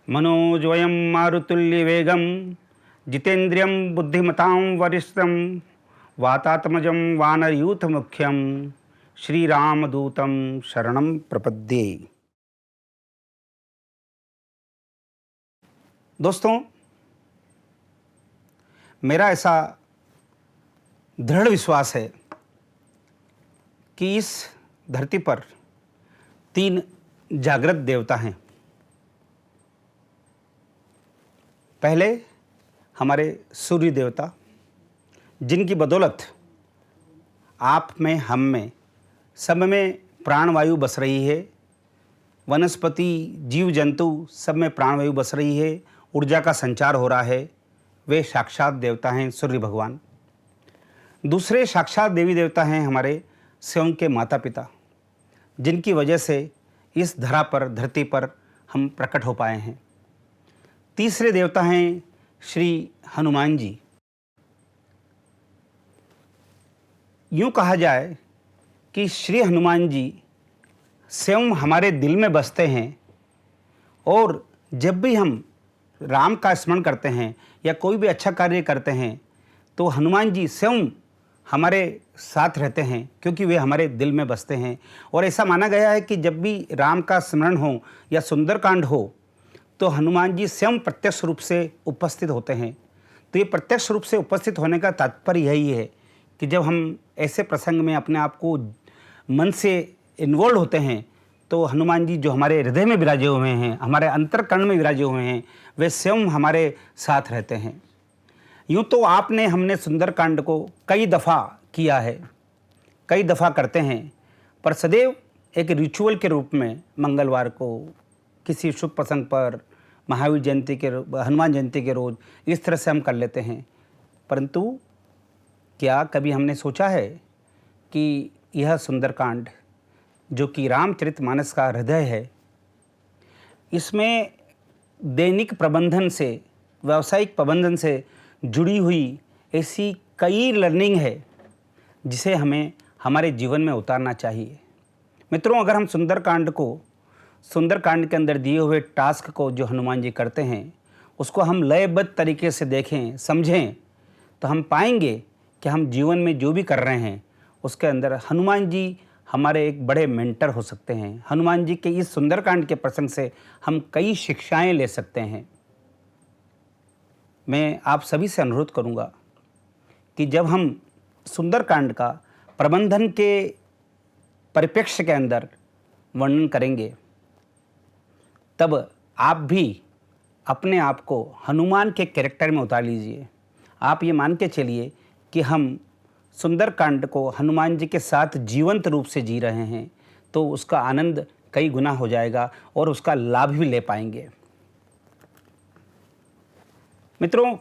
मनोजवयं मारुतुल्यवेगं जितेन्द्रियं बुद्धिमतां वरिष्ठं वातात्मजं वानरयूथमुख्यं श्रीरामदूतं शरणं प्रपद्ये। दोस्तों, मेरा ऐसा दृढ़ विश्वास है कि इस धरती पर 3 जागृत देवता हैं। पहले हमारे सूर्य देवता, जिनकी बदौलत आप में, हम में, सब में प्राणवायु बस रही है। वनस्पति, जीव जंतु सब में प्राणवायु बस रही है, ऊर्जा का संचार हो रहा है। वे साक्षात देवता हैं सूर्य भगवान। दूसरे साक्षात देवी देवता हैं हमारे स्वयं के माता पिता, जिनकी वजह से इस धरती पर हम प्रकट हो पाए हैं। तीसरे देवता हैं श्री हनुमान जी। यूँ कहा जाए कि श्री हनुमान जी स्वयं हमारे दिल में बसते हैं, और जब भी हम राम का स्मरण करते हैं या कोई भी अच्छा कार्य करते हैं तो हनुमान जी स्वयं हमारे साथ रहते हैं, क्योंकि वे हमारे दिल में बसते हैं। और ऐसा माना गया है कि जब भी राम का स्मरण हो या सुंदरकांड हो तो हनुमान जी स्वयं प्रत्यक्ष रूप से उपस्थित होते हैं। तो ये प्रत्यक्ष रूप से उपस्थित होने का तात्पर्य यही है कि जब हम ऐसे प्रसंग में अपने आप को मन से इन्वॉल्व होते हैं तो हनुमान जी जो हमारे हृदय में विराजे हुए हैं, हमारे अंतर्करण में विराजे हुए हैं, वे स्वयं हमारे साथ रहते हैं। यूँ तो हमने सुंदरकांड को कई दफ़ा किया है, कई दफ़ा करते हैं, पर सदैव एक रिचुअल के रूप में मंगलवार को, किसी शुभ प्रसंग पर, महावीर जयंती के, हनुमान जयंती के रोज़, इस तरह से हम कर लेते हैं। परंतु क्या कभी हमने सोचा है कि यह सुंदरकांड, जो कि रामचरितमानस का हृदय है, इसमें दैनिक प्रबंधन से, व्यावसायिक प्रबंधन से जुड़ी हुई ऐसी कई लर्निंग है जिसे हमें हमारे जीवन में उतारना चाहिए। मित्रों, अगर हम सुंदरकांड के अंदर दिए हुए टास्क को जो हनुमान जी करते हैं, उसको हम लयबद्ध तरीके से देखें, समझें, तो हम पाएंगे कि हम जीवन में जो भी कर रहे हैं उसके अंदर हनुमान जी हमारे एक बड़े मेंटर हो सकते हैं। हनुमान जी के इस सुंदरकांड के प्रसंग से हम कई शिक्षाएं ले सकते हैं। मैं आप सभी से अनुरोध करूंगा कि जब हम सुंदरकांड का प्रबंधन के परिप्रेक्ष्य के अंदर वर्णन करेंगे, तब आप भी अपने आप को हनुमान के कैरेक्टर में उतार लीजिए। आप ये मान के चलिए कि हम सुंदरकांड को हनुमान जी के साथ जीवंत रूप से जी रहे हैं, तो उसका आनंद कई गुना हो जाएगा और उसका लाभ भी ले पाएंगे। मित्रों,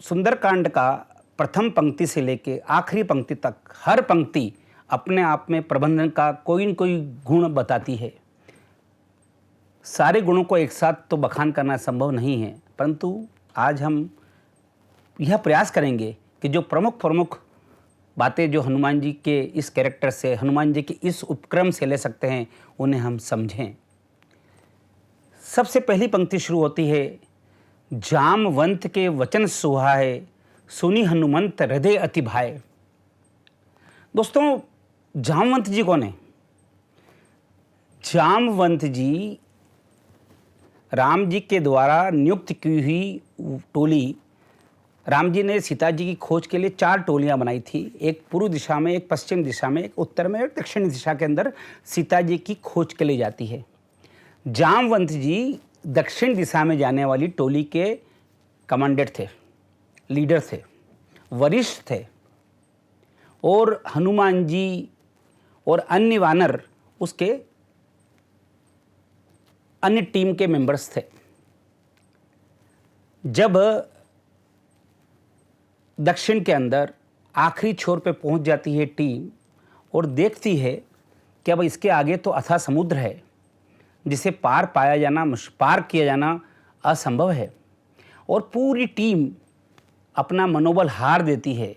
सुंदरकांड का प्रथम पंक्ति से लेकर आखिरी पंक्ति तक हर पंक्ति अपने आप में प्रबंधन का कोई न कोई गुण बताती है। सारे गुणों को एक साथ तो बखान करना संभव नहीं है, परंतु आज हम यह प्रयास करेंगे कि जो प्रमुख बातें जो हनुमान जी के इस कैरेक्टर से, हनुमान जी के इस उपक्रम से ले सकते हैं, उन्हें हम समझें। सबसे पहली पंक्ति शुरू होती है, जामवंत के वचन सुहाए, सुनी हनुमंत हृदय अति भाए। दोस्तों, जामवंत जी कौन है? जामवंत जी राम जी के द्वारा नियुक्त की हुई टोली। राम जी ने सीता जी की खोज के लिए 4 टोलियां बनाई थी, एक पूर्व दिशा में, एक पश्चिम दिशा में, एक उत्तर में, एक दक्षिण दिशा के अंदर सीता जी की खोज के लिए जाती है। जामवंत जी दक्षिण दिशा में जाने वाली टोली के कमांडेंट थे, लीडर थे, वरिष्ठ थे, और हनुमान जी और अन्य वानर उसके अन्य टीम के मेंबर्स थे। जब दक्षिण के अंदर आखिरी छोर पे पहुंच जाती है टीम और देखती है कि अब इसके आगे तो अथाह समुद्र है, जिसे पार किया जाना असंभव है, और पूरी टीम अपना मनोबल हार देती है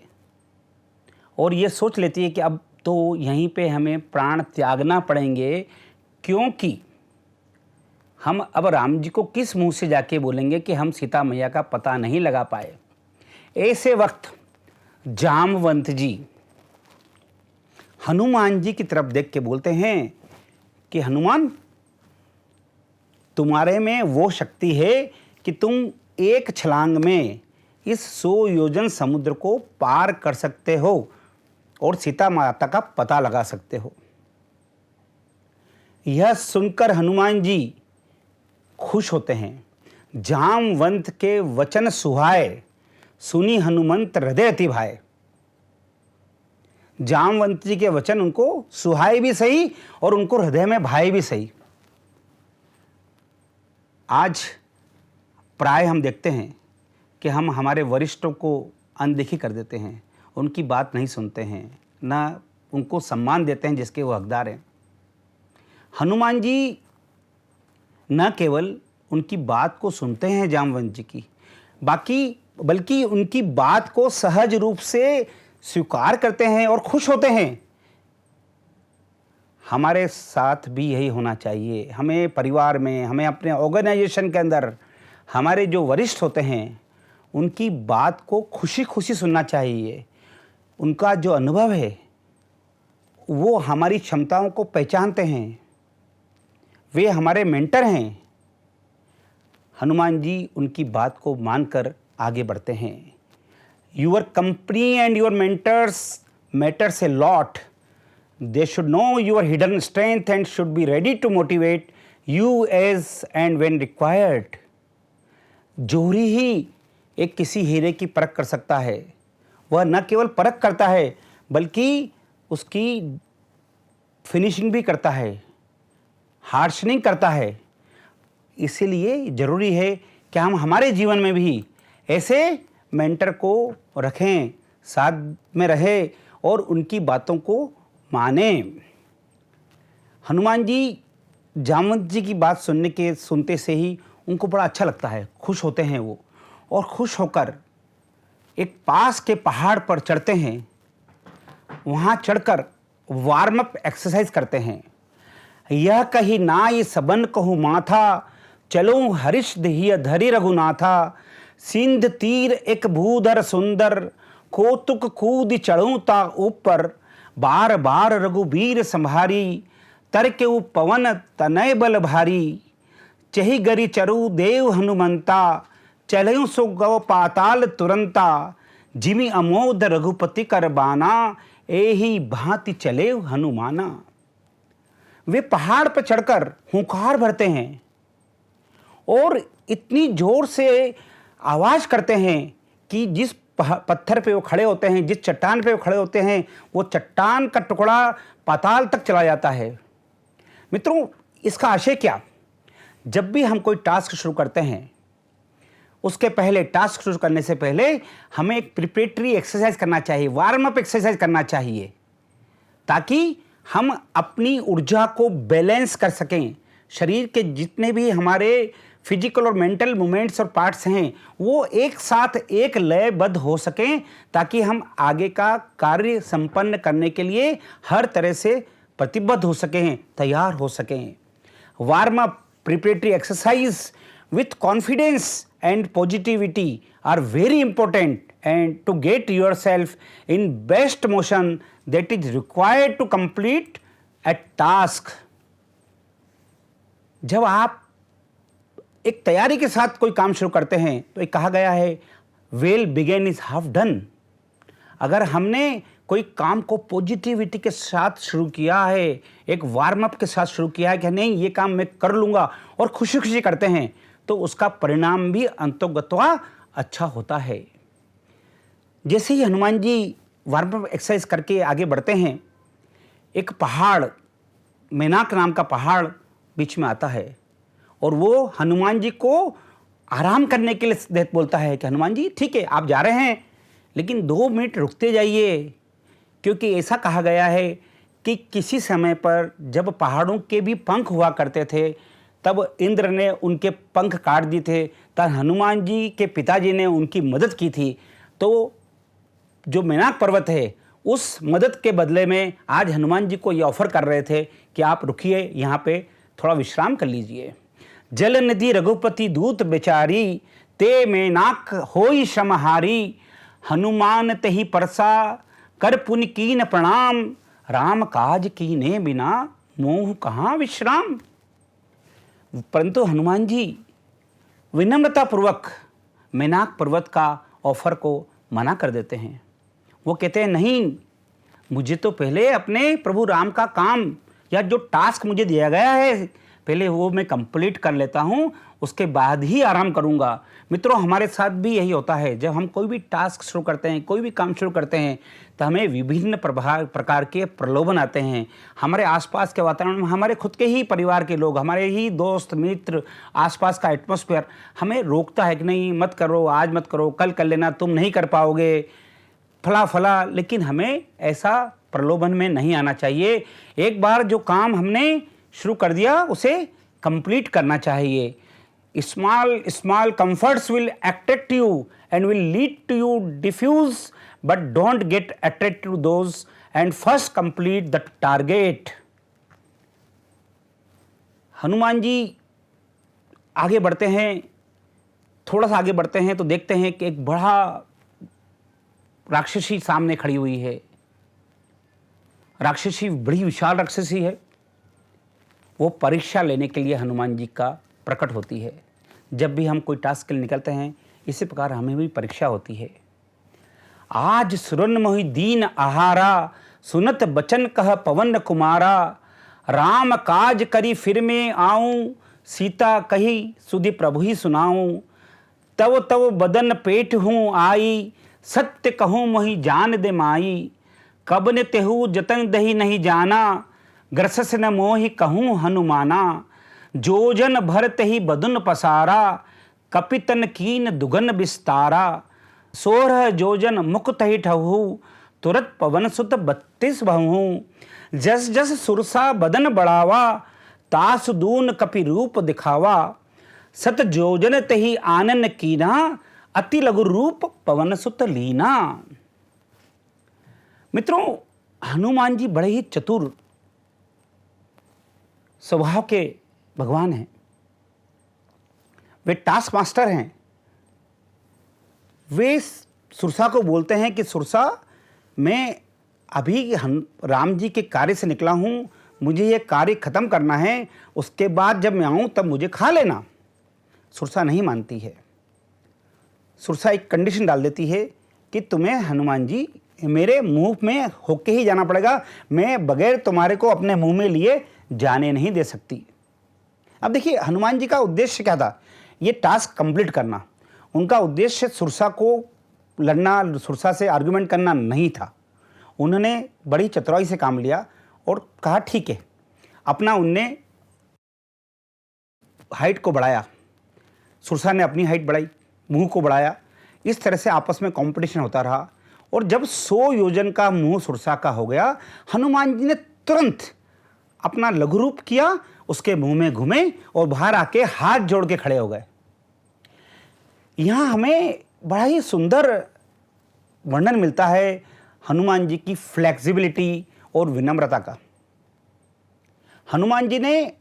और ये सोच लेती है कि अब तो यहीं पे हमें प्राण त्यागना पड़ेंगे, क्योंकि हम अब राम जी को किस मुंह से जाके बोलेंगे कि हम सीता मैया का पता नहीं लगा पाए। ऐसे वक्त जामवंत जी हनुमान जी की तरफ देख के बोलते हैं कि हनुमान, तुम्हारे में वो शक्ति है कि तुम एक छलांग में इस 100 योजन समुद्र को पार कर सकते हो और सीता माता का पता लगा सकते हो। यह सुनकर हनुमान जी खुश होते हैं। जामवंत के वचन सुहाए, सुनी हनुमंत हृदय अति भाए। जामवंत जी के वचन उनको सुहाए भी सही और उनको हृदय में भाए भी सही। आज प्राय हम देखते हैं कि हम हमारे वरिष्ठों को अनदेखी कर देते हैं, उनकी बात नहीं सुनते हैं, ना उनको सम्मान देते हैं जिसके वो हकदार हैं। हनुमान जी न केवल उनकी बात को सुनते हैं जामवंत जी की, बल्कि उनकी बात को सहज रूप से स्वीकार करते हैं और खुश होते हैं। हमारे साथ भी यही होना चाहिए। हमें परिवार में, हमें अपने ऑर्गेनाइजेशन के अंदर हमारे जो वरिष्ठ होते हैं उनकी बात को खुशी खुशी सुनना चाहिए। उनका जो अनुभव है वो हमारी क्षमताओं को पहचानते हैं, वे हमारे मेंटर हैं। हनुमान जी उनकी बात को मानकर आगे बढ़ते हैं। Your company and your mentors matters a lot. They should know your hidden strength and should be ready to motivate you as and when required. जोहरी ही एक किसी हीरे की परख कर सकता है। वह न केवल परख करता है बल्कि उसकी फिनिशिंग भी करता है, हार्शनिंग करता है। इसीलिए ज़रूरी है कि हम हमारे जीवन में भी ऐसे मेंटर को रखें, साथ में रहे और उनकी बातों को माने। हनुमान जी जामवंत जी की बात सुनते से ही उनको बड़ा अच्छा लगता है, खुश होते हैं वो, और खुश होकर एक पास के पहाड़ पर चढ़ते हैं। वहाँ चढ़कर वार्म अप एक्सरसाइज करते हैं। यह कही नाई सबन कहूँ माथा, चलूँ हरिष दहिय धरि रघुनाथा। सिंध तीर एक भूधर सुंदर, कौतुक कूद चढ़ूँ ता ऊपर। बार बार रघुबीर संभारी, तरकेउ पवन तनय बल भारी। चही गरि चरु देव हनुमंता, चलऊँ सो गव पाताल तुरंता। जिमि अमोद रघुपति कर बाना, एही भांति चले हनुमाना। वे पहाड़ पर चढ़कर हुंकार भरते हैं और इतनी जोर से आवाज़ करते हैं कि जिस पत्थर पे वो खड़े होते हैं, जिस चट्टान पे वो खड़े होते हैं, वो चट्टान का टुकड़ा पाताल तक चला जाता है। मित्रों, इसका आशय क्या? जब भी हम कोई टास्क शुरू करते हैं, उसके पहले, टास्क शुरू करने से पहले हमें एक प्रिपरेटरी एक्सरसाइज करना चाहिए, वार्म अप एक्सरसाइज करना चाहिए, ताकि हम अपनी ऊर्जा को बैलेंस कर सकें। शरीर के जितने भी हमारे फिजिकल और मेंटल मूवमेंट्स और पार्ट्स हैं वो एक साथ एक लयबद्ध हो सकें, ताकि हम आगे का कार्य संपन्न करने के लिए हर तरह से प्रतिबद्ध हो सकें, तैयार हो सकें। Warm up, preparatory exercise with confidence and positivity are very important, and to get yourself in best motion that is required to complete a task. जब आप एक तैयारी के साथ कोई काम शुरू करते हैं तो एक कहा गया है, well begin is half done. अगर हमने कोई काम को पॉजिटिविटी के साथ शुरू किया है, एक वार्म अप के साथ शुरू किया है कि नहीं ये काम मैं कर लूँगा, और खुशी खुशी करते हैं, तो उसका परिणाम भी अंतोगत्वा अच्छा होता है। जैसे ही Hanuman ji warm up exercise करके आगे बढ़ते हैं, एक पहाड़, मेनाक नाम का पहाड़ बीच में आता है, और वो हनुमान जी को आराम करने के लिए बोलता है कि हनुमान जी ठीक है आप जा रहे हैं, लेकिन 2 मिनट रुकते जाइए, क्योंकि ऐसा कहा गया है कि किसी समय पर जब पहाड़ों के भी पंख हुआ करते थे, तब इंद्र ने उनके पंख काट दिए थे, तब हनुमान जी के पिताजी ने उनकी मदद की थी। तो जो मेनाक पर्वत है, उस मदद के बदले में आज हनुमान जी को ये ऑफर कर रहे थे कि आप रुकिए, यहाँ पे थोड़ा विश्राम कर लीजिए। जल निधि रघुपति दूत बेचारी, ते में नाक होई श्रमहारी। हनुमान तेहि परसा, कर पुनि कीन प्रणाम। राम काज कीने बिना, मोह कहाँ विश्राम। परंतु हनुमान जी विनम्रता पूर्वक मेनाक पर्वत का ऑफर को मना कर देते हैं। वो कहते हैं नहीं, मुझे तो पहले अपने प्रभु राम का काम या जो टास्क मुझे दिया गया है पहले वो मैं कंप्लीट कर लेता हूँ, उसके बाद ही आराम करूँगा। मित्रों, हमारे साथ भी यही होता है। जब हम कोई भी टास्क शुरू करते हैं, कोई भी काम शुरू करते हैं, तो हमें विभिन्न प्रकार के प्रलोभन आते हैं। हमारे आसपास के वातावरण में हमारे खुद के ही परिवार के लोग, हमारे ही दोस्त मित्र, आसपास का एटमॉस्फेयर हमें रोकता है कि नहीं मत करो, आज मत करो, कल कर लेना, तुम नहीं कर पाओगे, फला फला। लेकिन हमें ऐसा प्रलोभन में नहीं आना चाहिए। एक बार जो काम हमने शुरू कर दिया उसे कंप्लीट करना चाहिए। Small comforts will attract you and will lead to you diffuse, but don't get attract to those and first complete the target. Hanuman ji आगे बढ़ते हैं, थोड़ा सा आगे बढ़ते हैं तो देखते हैं कि एक बड़ा राक्षसी सामने खड़ी हुई है। राक्षसी बड़ी विशाल राक्षसी है। वो परीक्षा लेने के लिए हनुमान जी का प्रकट होती है। जब भी हम कोई टास्क के लिए निकलते हैं, इसी प्रकार हमें भी परीक्षा होती है। आज सुरन मोहि दीन आहारा, सुनत बचन कह पवन कुमारा। राम काज करी फिर में आऊं, सीता कही सुधि प्रभु ही सुनाऊं। तव तव बदन पेट हूँ आई, सत्य कहूँ मोहि जान दे माई। कब ने तेहु जतन दही नहीं जाना, ग्रसस न मोहि कहूँ हनुमाना। जोजन भरत ही बदन पसारा, कपितन कीन दुगन विस्तारा। 16 जोजन मुख तहि ठहु, तुरत पवन सुत 32 भहु। जस जस सुरसा बदन बढ़ावा, तास दून कपि रूप दिखावा। सत जोजन तहि आनन कीना, अति लघु रूप पवन सुत लीना। मित्रों, हनुमान जी बड़े ही चतुर स्वभाव के भगवान हैं। वे टास्क मास्टर हैं। वे सुरसा को बोलते हैं कि सुरसा, मैं अभी राम जी के कार्य से निकला हूँ, मुझे ये कार्य खत्म करना है, उसके बाद जब मैं आऊँ तब मुझे खा लेना। सुरसा नहीं मानती है। सुरसा एक कंडीशन डाल देती है कि तुम्हें हनुमान जी मेरे मुंह में होके ही जाना पड़ेगा, मैं बगैर तुम्हारे को अपने मुंह में लिए जाने नहीं दे सकती। अब देखिए हनुमान जी का उद्देश्य क्या था, ये टास्क कंप्लीट करना। उनका उद्देश्य सुरसा को लड़ना, सुरसा से आर्गुमेंट करना नहीं था। उन्होंने बड़ी चतुराई से काम लिया और कहा ठीक है। अपना उनने हाइट को बढ़ाया, सुरसा ने अपनी हाइट बढ़ाई, मुंह को बढ़ाया। इस तरह से आपस में कंपटीशन होता रहा और जब 100 योजन का मुंह सुरसा का हो गया, हनुमान जी ने तुरंत अपना लघु रूप किया, उसके मुंह में घुमे और बाहर आके हाथ जोड़ के खड़े हो गए। यहाँ हमें बड़ा ही सुंदर वर्णन मिलता है हनुमान जी की फ्लेक्सिबिलिटी और विनम्रता का। हनुमान जी ने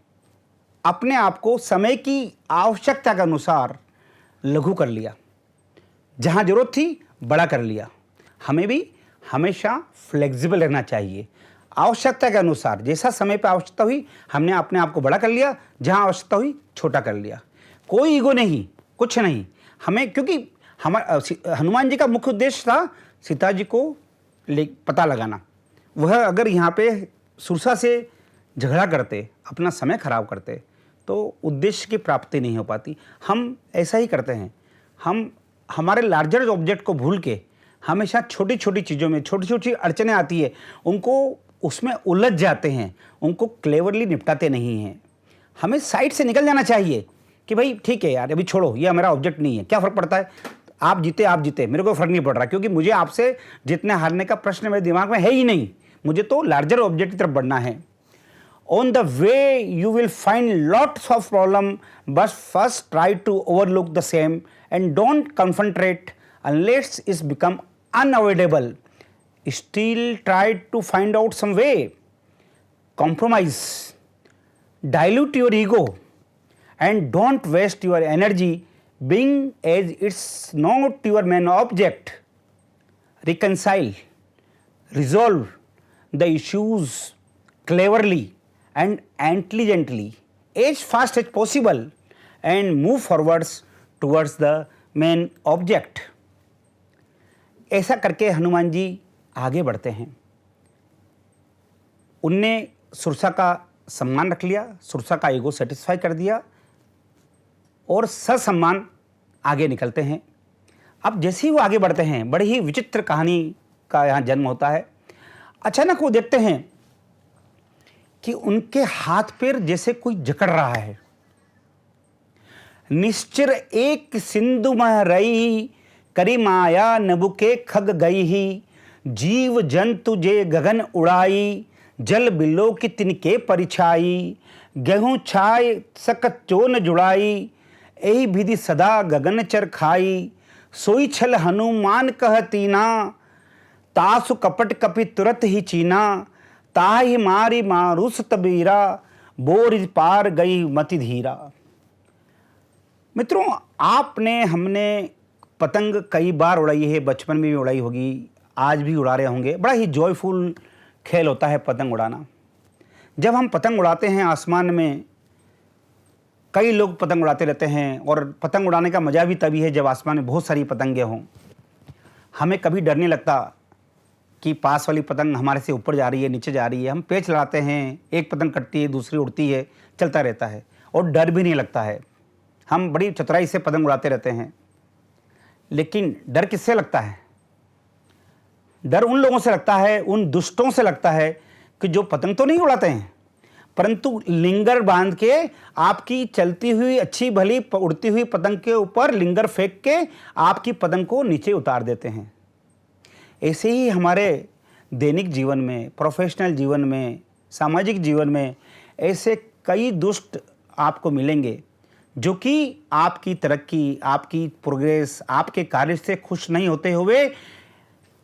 अपने आप को समय की आवश्यकता के अनुसार लघु कर लिया, जहाँ जरूरत थी बड़ा कर लिया। हमें भी हमेशा फ्लेक्सिबल रहना चाहिए। आवश्यकता के अनुसार, जैसा समय पर आवश्यकता हुई हमने अपने आप को बड़ा कर लिया, जहाँ आवश्यकता हुई छोटा कर लिया। कोई ईगो नहीं, कुछ नहीं हमें, क्योंकि हनुमान जी का मुख्य उद्देश्य था सीता जी को पता लगाना। वह अगर यहाँ पे सुरसा से झगड़ा करते, अपना समय खराब करते, तो उद्देश्य की प्राप्ति नहीं हो पाती। हम ऐसा ही करते हैं, हम हमारे लार्जर ऑब्जेक्ट को भूल के हमेशा छोटी छोटी चीज़ों में छोटी छोटी अड़चनें आती है, उनको उसमें उलझ जाते हैं, उनको क्लेवरली निपटाते नहीं हैं। हमें साइड से निकल जाना चाहिए कि भाई ठीक है यार, अभी छोड़ो, ये हमारा ऑब्जेक्ट नहीं है, क्या फ़र्क पड़ता है, आप जीते, मेरे को फ़र्क नहीं पड़ रहा, क्योंकि मुझे आपसे जितने हारने का प्रश्न मेरे दिमाग में है ही नहीं, मुझे तो लार्जर ऑब्जेक्ट की तरफ बढ़ना है। On the way you will find lots of problem, but first try to overlook the same and don't confront unless it's become unavoidable. Still try to find out some way. Compromise. Dilute your ego and don't waste your energy being as it's not your main object. Reconcile, resolve the issues cleverly and intelligently as fast as possible and move forwards towards the main object. ऐसा करके हनुमान जी आगे बढ़ते हैं। उनने सुरसा का सम्मान रख लिया, सुरसा का ईगो सेटिस्फाई कर दिया और ससम्मान आगे निकलते हैं। अब जैसे ही वो आगे बढ़ते हैं, बड़ी ही विचित्र कहानी का यहाँ जन्म होता है। अचानक वो देखते हैं कि उनके हाथ पैर जैसे कोई जकड़ रहा है। निश्चिर एक सिंधु मह रही, करी माया नबुके खग गई ही, जीव जंतु जे गगन उड़ाई, जल बिलो की तिनके परिछाई, गेहूं छाय सकत चोन जुड़ाई, एही विधि सदा गगन चर खाई, सोई छल हनुमान कह तीना, तासु कपट कपि तुरत ही चीना, ताहि मारी मारुस तबीरा, बोरिज पार गई मति धीरा। मित्रों, आपने हमने पतंग कई बार उड़ाई है, बचपन में भी उड़ाई होगी, आज भी उड़ा रहे होंगे। बड़ा ही जॉयफुल खेल होता है पतंग उड़ाना। जब हम पतंग उड़ाते हैं आसमान में, कई लोग पतंग उड़ाते रहते हैं और पतंग उड़ाने का मज़ा भी तभी है जब आसमान में बहुत सारी पतंगें हों। हमें कभी डर नहीं लगता कि पास वाली पतंग हमारे से ऊपर जा रही है, नीचे जा रही है। हम पेच लगाते हैं, एक पतंग कटती है, दूसरी उड़ती है, चलता रहता है और डर भी नहीं लगता है। हम बड़ी चतुराई से पतंग उड़ाते रहते हैं। लेकिन डर किससे लगता है? डर उन लोगों से लगता है, उन दुष्टों से लगता है कि जो पतंग तो नहीं उड़ाते हैं, परंतु लिंगर बांध के आपकी चलती हुई अच्छी भली उड़ती हुई पतंग के ऊपर लिंगर फेंक के आपकी पतंग को नीचे उतार देते हैं। ऐसे ही हमारे दैनिक जीवन में, प्रोफेशनल जीवन में, सामाजिक जीवन में ऐसे कई दुष्ट आपको मिलेंगे जो कि आपकी तरक्की, आपकी प्रोग्रेस, आपके कार्य से खुश नहीं होते हुए,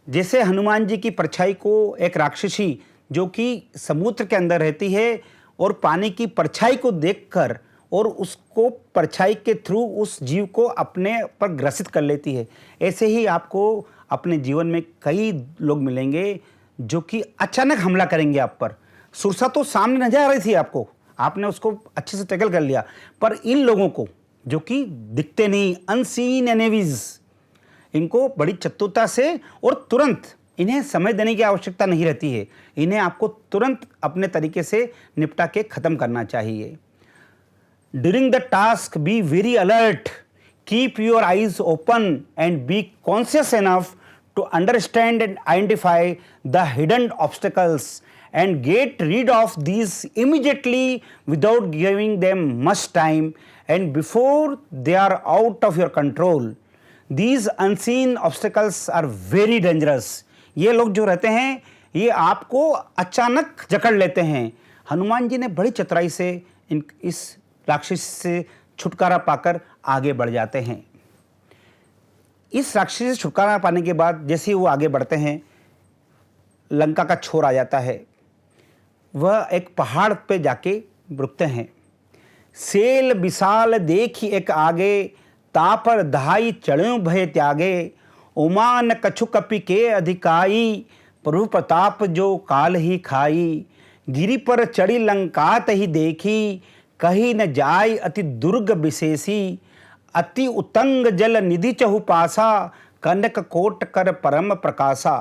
जैसे हनुमान जी की परछाई को एक राक्षसी जो कि समुद्र के अंदर रहती है और पानी की परछाई को देखकर और उसको परछाई के थ्रू उस जीव को अपने पर ग्रसित कर लेती है, ऐसे ही आपको अपने जीवन में कई लोग मिलेंगे जो कि अचानक हमला करेंगे आप पर। सुरसा तो सामने नजर आ रही थी आपको, आपने उसको अच्छे से टैकल कर लिया, पर इन लोगों को जो कि दिखते नहीं, अनसीन एनिमीज, इनको बड़ी चतुरता से और तुरंत, इन्हें समय देने की आवश्यकता नहीं रहती है, इन्हें आपको तुरंत अपने तरीके से निपटा के ख़त्म करना चाहिए। During the task be very alert, keep your eyes open and be conscious enough to understand and identify the hidden obstacles and get rid of these immediately without giving them much time and before they are out of your control. These unseen obstacles are very dangerous. ये लोग जो रहते हैं ये आपको अचानक जकड़ लेते हैं। हनुमान जी ने बड़ी चतुराई से इस राक्षस से छुटकारा पाकर आगे बढ़ जाते हैं। इस राक्षस से छुटकारा पाने के बाद जैसे ही वो आगे बढ़ते हैं, लंका का छोर आ जाता है। वह एक पहाड़ पे जाके रुकते हैं। सेल विशाल देखी एक आगे, तापर धाई चढ़्यों भय त्यागे, उमान कछु कपि के अधिकाई, प्रभु प्रताप जो काल ही खाई, गिरि पर चढ़ी लंकात ही देखी, कही न जाय अति दुर्ग विशेषी, अति उतंग जल निधि चहु पासा, कनक कोट कर परम प्रकाशा।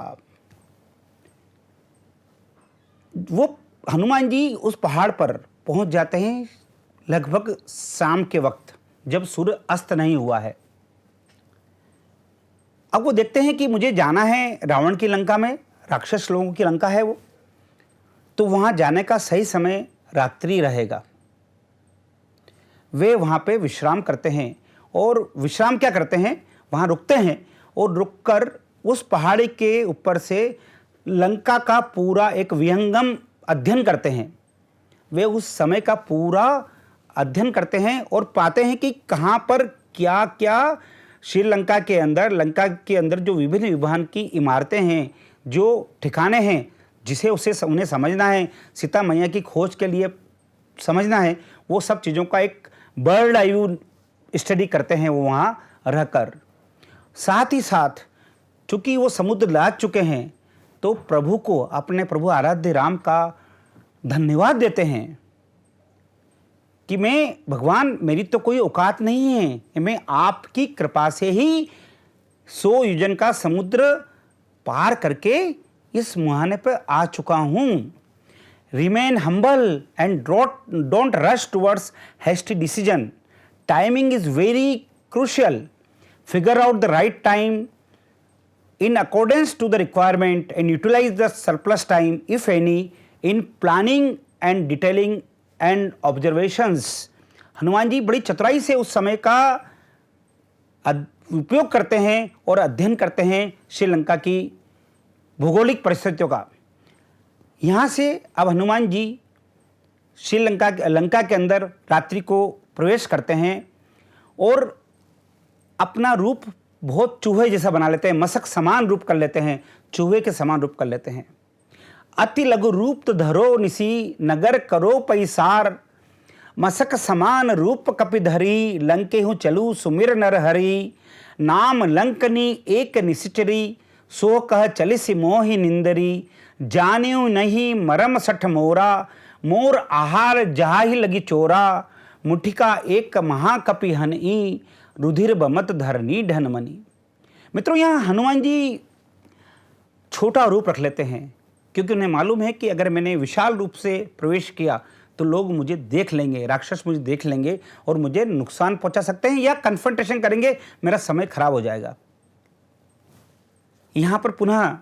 वो हनुमान जी उस पहाड़ पर पहुंच जाते हैं लगभग शाम के वक्त, जब सूर्य अस्त नहीं हुआ है। अब वो देखते हैं कि मुझे जाना है रावण की लंका में, राक्षस लोगों की लंका है वो, तो वहां जाने का सही समय रात्रि रहेगा। वे वहां पे विश्राम करते हैं और विश्राम क्या करते हैं, वहां रुकते हैं और रुककर उस पहाड़ी के ऊपर से लंका का पूरा एक विहंगम अध्ययन करते हैं। वे उस समय का पूरा अध्ययन करते हैं और पाते हैं कि कहाँ पर क्या क्या श्रीलंका के अंदर, लंका के अंदर जो विभिन्न विभाग की इमारतें हैं, जो ठिकाने हैं जिसे उन्हें समझना है, सीता मैया की खोज के लिए समझना है, वो सब चीज़ों का एक बर्ड आयु स्टडी करते हैं वो वहाँ रहकर। साथ ही साथ चूंकि वो समुद्र लाद चुके हैं तो प्रभु को, अपने प्रभु आराध्य राम का धन्यवाद देते हैं कि मैं भगवान, मेरी तो कोई औकात नहीं है, मैं आपकी कृपा से ही 100 योजन का समुद्र पार करके इस मुहाने पर आ चुका हूँ। Remain humble and don't rush towards hasty decision, timing is very crucial, figure out the right time in accordance to the requirement and utilize the surplus time, if any, in planning and detailing and observations। Hanuman ji बड़ी चतुराई से उस समय का उपयोग करते हैं और अध्ययन करते हैं श्रीलंका की भौगोलिक परिस्थितियों का। यहाँ से अब हनुमान जी लंका के अंदर रात्रि को प्रवेश करते हैं और अपना रूप बहुत चूहे जैसा बना लेते हैं, मसक समान रूप कर लेते हैं, चूहे के समान रूप कर लेते हैं। अति लघु रूप तो धरो निसी, नगर करो पैसार, मसक समान रूप कपिधरी, लंके हूँ चलू सुमिर नर हरि, नाम लंकनी एक निशिचरी, सो कह चलिसि मोहि निंदरी, जान्यू नहीं मरम सठ मोरा, मोर आहार जाहि लगी चोरा, मुठिका एक महाकपि हनई, रुधिर बमत धरनी ढनमनी। मित्रों, यहाँ हनुमान जी छोटा रूप रख लेते हैं क्योंकि उन्हें मालूम है कि अगर मैंने विशाल रूप से प्रवेश किया तो लोग मुझे देख लेंगे, राक्षस मुझे देख लेंगे और मुझे नुकसान पहुंचा सकते हैं या कन्फ्रंटेशन करेंगे, मेरा समय खराब हो जाएगा। यहाँ पर पुनः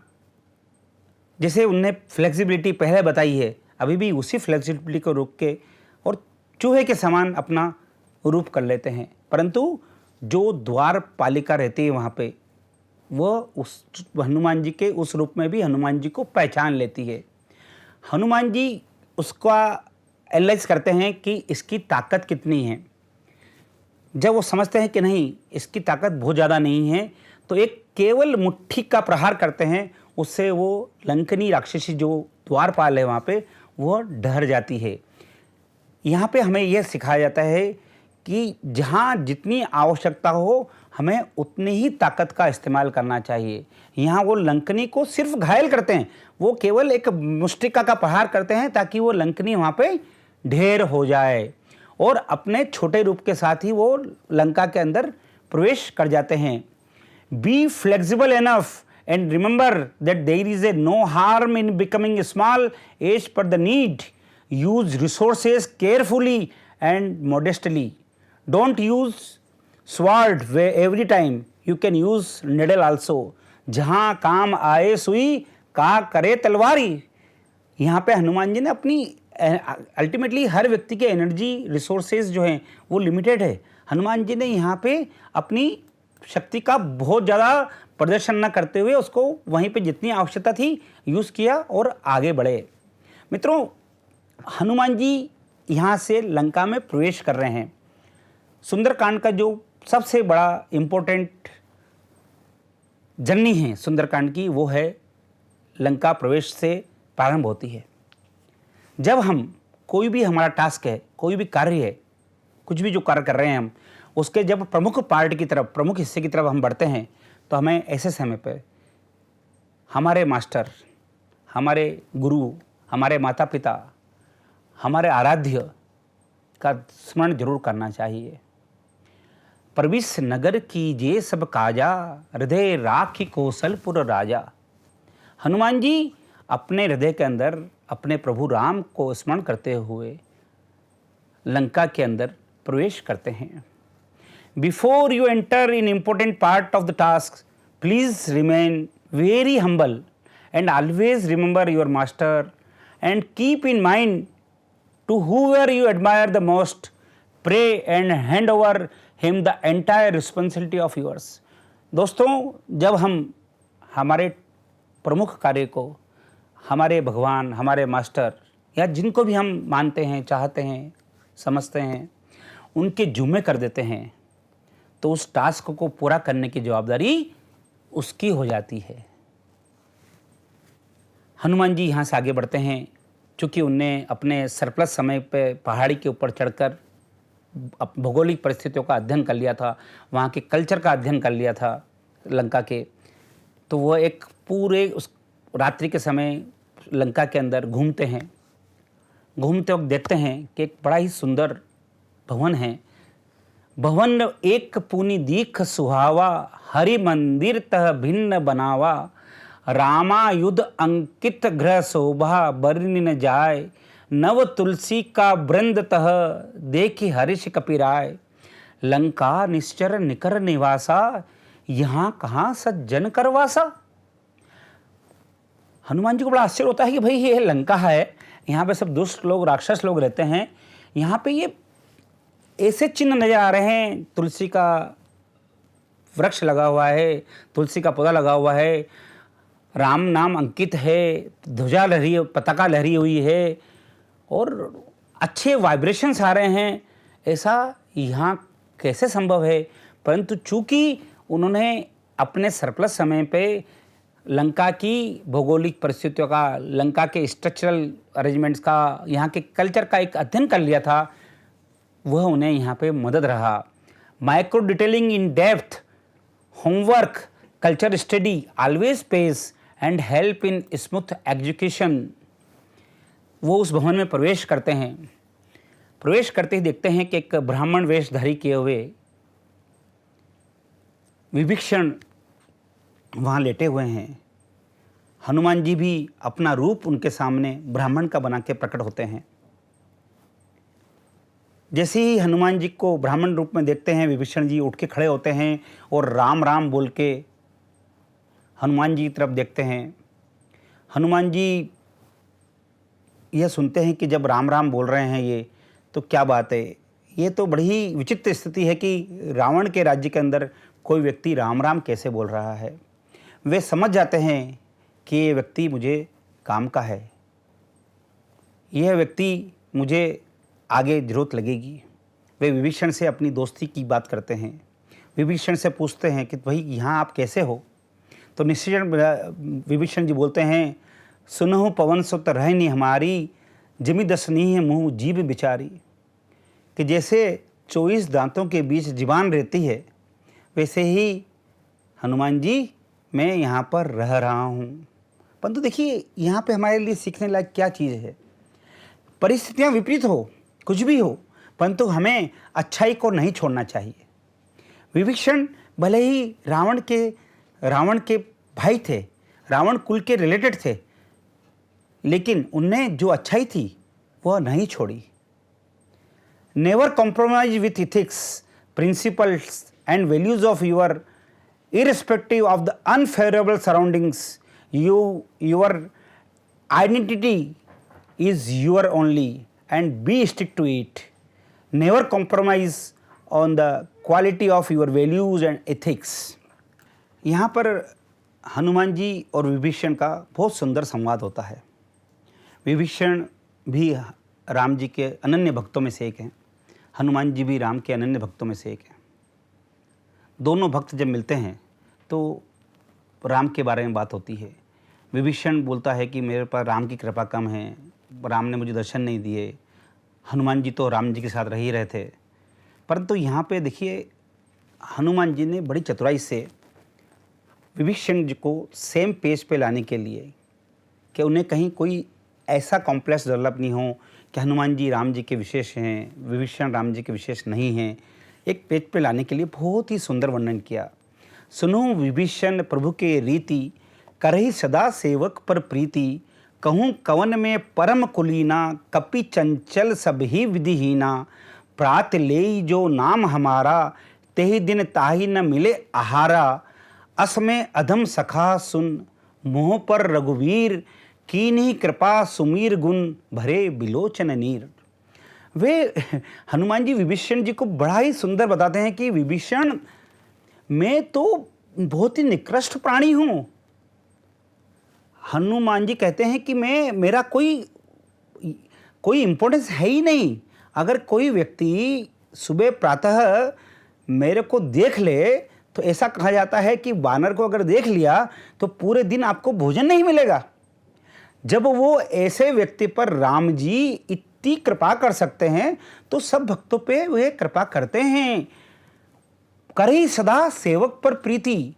जैसे उनने फ्लेक्सिबिलिटी पहले बताई है, अभी भी उसी फ्लेक्सिबिलिटी को रोक के और चूहे के समान अपना रूप कर लेते हैं। परंतु जो द्वारपालिका रहती है वहाँ पे, वह उस हनुमान जी के उस रूप में भी हनुमान जी को पहचान लेती है। हनुमान जी उसका एनालाइज करते हैं कि इसकी ताकत कितनी है। जब वो समझते हैं कि नहीं, इसकी ताकत बहुत ज़्यादा नहीं है, तो एक केवल मुट्ठी का प्रहार करते हैं, उससे वो लंकनी राक्षसी जो द्वारपाल है वहाँ पे, वह डर जाती है। यहाँ पे हमें यह सिखाया जाता है कि जहाँ जितनी आवश्यकता हो हमें उतनी ही ताकत का इस्तेमाल करना चाहिए। यहाँ वो लंकनी को सिर्फ घायल करते हैं, वो केवल एक मुष्टिका का प्रहार करते हैं ताकि वो लंकनी वहाँ पे ढेर हो जाए और अपने छोटे रूप के साथ ही वो लंका के अंदर प्रवेश कर जाते हैं। Be flexible enough and remember that there is a no harm in becoming small as per the need, use resources carefully and modestly, don't use sword where every time you can use needle also, जहाँ काम आए सुई का करे तलवारी। यहाँ पे हनुमान जी ने अपनी अल्टीमेटली हर व्यक्ति के एनर्जी रिसोर्सेज जो हैं वो लिमिटेड है। हनुमान जी ने यहाँ पे अपनी शक्ति का बहुत ज़्यादा प्रदर्शन न करते हुए उसको वहीं पे जितनी आवश्यकता थी यूज़ किया और आगे बढ़े। मित्रों, हनुमान जी यहाँ से लंका में प्रवेश कर रहे हैं। सुंदरकांड का जो सबसे बड़ा इम्पोर्टेंट जर्नी है सुंदरकांड की, वो है लंका प्रवेश से प्रारंभ होती है। जब हम कोई भी हमारा टास्क है, कोई भी कार्य है, कुछ भी जो कार्य कर रहे हैं हम, उसके जब प्रमुख पार्ट की तरफ, प्रमुख हिस्से की तरफ हम बढ़ते हैं तो हमें ऐसे समय पर हमारे मास्टर, हमारे गुरु, हमारे माता पिता, हमारे आराध्य का स्मरण जरूर करना चाहिए। परविश नगर कीजिए सब काजा, हृदय राखी कौशलपुर राजा। हनुमान जी अपने हृदय के अंदर अपने प्रभु राम को स्मरण करते हुए लंका के अंदर प्रवेश करते हैं। Before you enter in important part of the task, please remain very humble and always remember your master and keep in mind to whoever you admire the most, pray and hand over him the entire responsibility of yours। दोस्तों, जब हम हमारे प्रमुख कार्य को हमारे भगवान, हमारे मास्टर या जिनको भी हम मानते हैं, चाहते हैं, समझते हैं, उनके जुम्मे कर देते हैं तो उस टास्क को पूरा करने की जवाबदारी उसकी हो जाती है। हनुमान जी यहाँ से आगे बढ़ते हैं। चूँकि उनने अपने सरप्लस समय पे पहाड़ी के ऊपर चढ़कर भौगोलिक परिस्थितियों का अध्ययन कर लिया था, वहाँ के कल्चर का अध्ययन कर लिया था लंका के, तो वो एक पूरे उस रात्रि के समय लंका के अंदर घूमते हैं। घूमते वक्त देखते हैं कि एक बड़ा ही सुंदर भवन है। भवन एक पुनि दीख सुहावा, हरि मंदिर तह भिन्न बनावा, रामायुध अंकित गृह शोभा, बरनी न जाय, नव तुलसी का वृंद तह, देखी हर्ष कपिराय, लंका निश्चर निकर निवासा, यहाँ कहाँ सज्जन करवासा। हनुमान जी को बड़ा आश्चर्य होता है कि भाई ये लंका है, यहाँ पे सब दुष्ट लोग, राक्षस लोग रहते हैं, यहाँ पे ये ऐसे चिन्ह नजर आ रहे हैं, तुलसी का वृक्ष लगा हुआ है, तुलसी का पौधा लगा हुआ है, राम नाम अंकित है, ध्वजा लहरी, पताका लहरी हुई है और अच्छे वाइब्रेशंस आ रहे हैं। ऐसा यहाँ कैसे संभव है? परंतु चूंकि उन्होंने अपने सरप्लस समय पे लंका की भौगोलिक परिस्थितियों का, लंका के स्ट्रक्चरल अरेंजमेंट्स का, यहाँ के कल्चर का एक अध्ययन कर लिया था, वह उन्हें यहाँ पे मदद रहा। Micro detailing in depth, homework, culture study always pays and help in smooth execution. वो उस भवन में प्रवेश करते हैं। प्रवेश करते ही देखते हैं कि एक ब्राह्मण वेशधारी किए हुए विभीषण वहाँ लेटे हुए हैं। हनुमान जी भी अपना रूप उनके सामने ब्राह्मण का बना के प्रकट होते हैं। जैसे ही हनुमान जी को ब्राह्मण रूप में देखते हैं, विभीषण जी उठ के खड़े होते हैं और राम राम बोल के हनुमान जी की तरफ देखते हैं। हनुमान जी यह सुनते हैं कि जब राम राम बोल रहे हैं ये, तो क्या बात है, ये तो बड़ी ही विचित्र स्थिति है कि रावण के राज्य के अंदर कोई व्यक्ति राम राम कैसे बोल रहा है। वे समझ जाते हैं कि ये व्यक्ति मुझे काम का है, यह व्यक्ति मुझे आगे ज़रूरत लगेगी। वे विभीषण से अपनी दोस्ती की बात करते हैं। विभीषण से पूछते हैं कि भाई यहाँ आप कैसे हो? तो निश्चय विभीषण जी बोलते हैं, सुनहु पवन सुत रहनी हमारी, जिमि दसनी है मुँह जीभ बिचारी। कि जैसे 24 दांतों के बीच जीवान रहती है, वैसे ही हनुमान जी मैं यहाँ पर रह रहा हूँ। परंतु देखिए यहाँ पे हमारे लिए सीखने लायक क्या चीज़ है। परिस्थितियाँ विपरीत हो, कुछ भी हो, परंतु हमें अच्छाई को नहीं छोड़ना चाहिए। विभीषण भले ही रावण के भाई थे, रावण कुल के रिलेटेड थे, लेकिन उनने जो अच्छाई थी वह नहीं छोड़ी। Never compromise with ethics, principles and values of your irrespective of the unfavorable surroundings. Your identity is your only and be stick to it. Never compromise on the quality of your values and ethics. यहाँ पर हनुमान जी और विभीषण का बहुत सुंदर संवाद होता है। विभीषण भी राम जी के अनन्य भक्तों में से एक हैं, हनुमान जी भी राम के अनन्य भक्तों में से एक हैं। दोनों भक्त जब मिलते हैं तो राम के बारे में बात होती है। विभीषण बोलता है कि मेरे पर राम की कृपा कम है, राम ने मुझे दर्शन नहीं दिए। हनुमान जी तो राम जी के साथ रह ही रहे थे। परंतु यहाँ पे देखिए हनुमान जी ने बड़ी चतुराई से विभीषण जी को सेम पेज पे लाने के लिए कि उन्हें कहीं कोई ऐसा कॉम्प्लेक्स डेवलप नहीं हो कि हनुमान जी राम जी के विशेष हैं, विभीषण राम जी के विशेष नहीं हैं, एक पेज पे लाने के लिए बहुत ही सुंदर वर्णन किया। सुनो विभीषण प्रभु के रीति, करही सदा सेवक पर प्रीति, कहूँ कवन में परम कुलीना, कपि चंचल सब ही विधिहीना, प्रात ले जो नाम हमारा, तेहि दिन ताहि न मिले आहारा, असमय अधम सखा सुन, मोह पर रघुवीर, कीन्ही कृपा सुमीर गुण, भरे बिलोचन नीर। वे हनुमान जी विभीषण जी को बड़ा ही सुंदर बताते हैं कि विभीषण मैं तो बहुत ही निकृष्ट प्राणी हूँ। हनुमान जी कहते हैं कि मेरा कोई इम्पोर्टेंस है ही नहीं। अगर कोई व्यक्ति सुबह प्रातः मेरे को देख ले तो ऐसा कहा जाता है कि वानर को अगर देख लिया तो पूरे दिन आपको भोजन नहीं मिलेगा। जब वो ऐसे व्यक्ति पर राम जी जितनी कृपा कर सकते हैं तो सब भक्तों पे वे कृपा करते हैं। करे सदा सेवक पर प्रीति।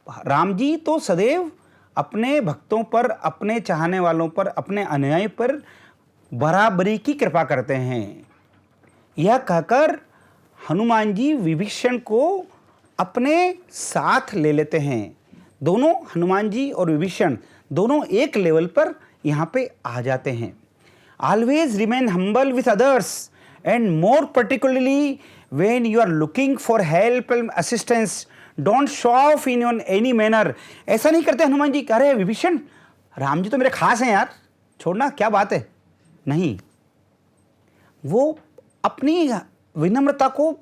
राम जी तो सदैव अपने भक्तों पर, अपने चाहने वालों पर, अपने अनुयायी पर बराबरी की कृपा करते हैं। यह कहकर हनुमान जी विभीषण को अपने साथ ले लेते हैं। दोनों, हनुमान जी और विभीषण दोनों एक लेवल पर यहाँ पे आ जाते हैं। Always remain humble with others and more particularly when you are looking for help and assistance, don't show off in your any manner. ऐसा नहीं करते हनुमान जी, कह रहे विभीषण राम जी तो मेरे खास हैं यार, छोड़ना क्या बात है। नहीं, वो अपनी विनम्रता को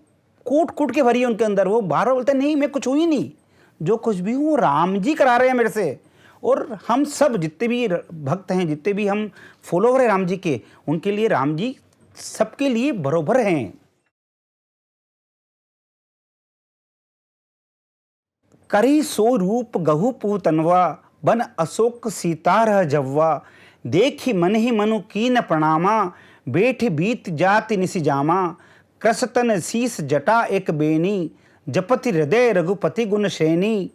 कूट कूट के भरी है उनके अंदर। वो बार बार बोलते नहीं मैं कुछ हूँ ही नहीं, जो कुछ भी हूँ राम जी करा रहे हैं मेरे से। और हम सब जितने भी भक्त हैं, जितने भी हम फॉलोवर हैं राम जी के, उनके लिए राम जी सबके लिए बरोबर हैं। करी सो रूप गहु पूतनवा, बन अशोक सीता रह जव्वा। देखी मन ही मनु कीन प्रणामा, बैठ बीत जाति निसि जामा। कृसतन शीस जटा एक बेनी, जपति हृदय रघुपति गुण श्रेणी।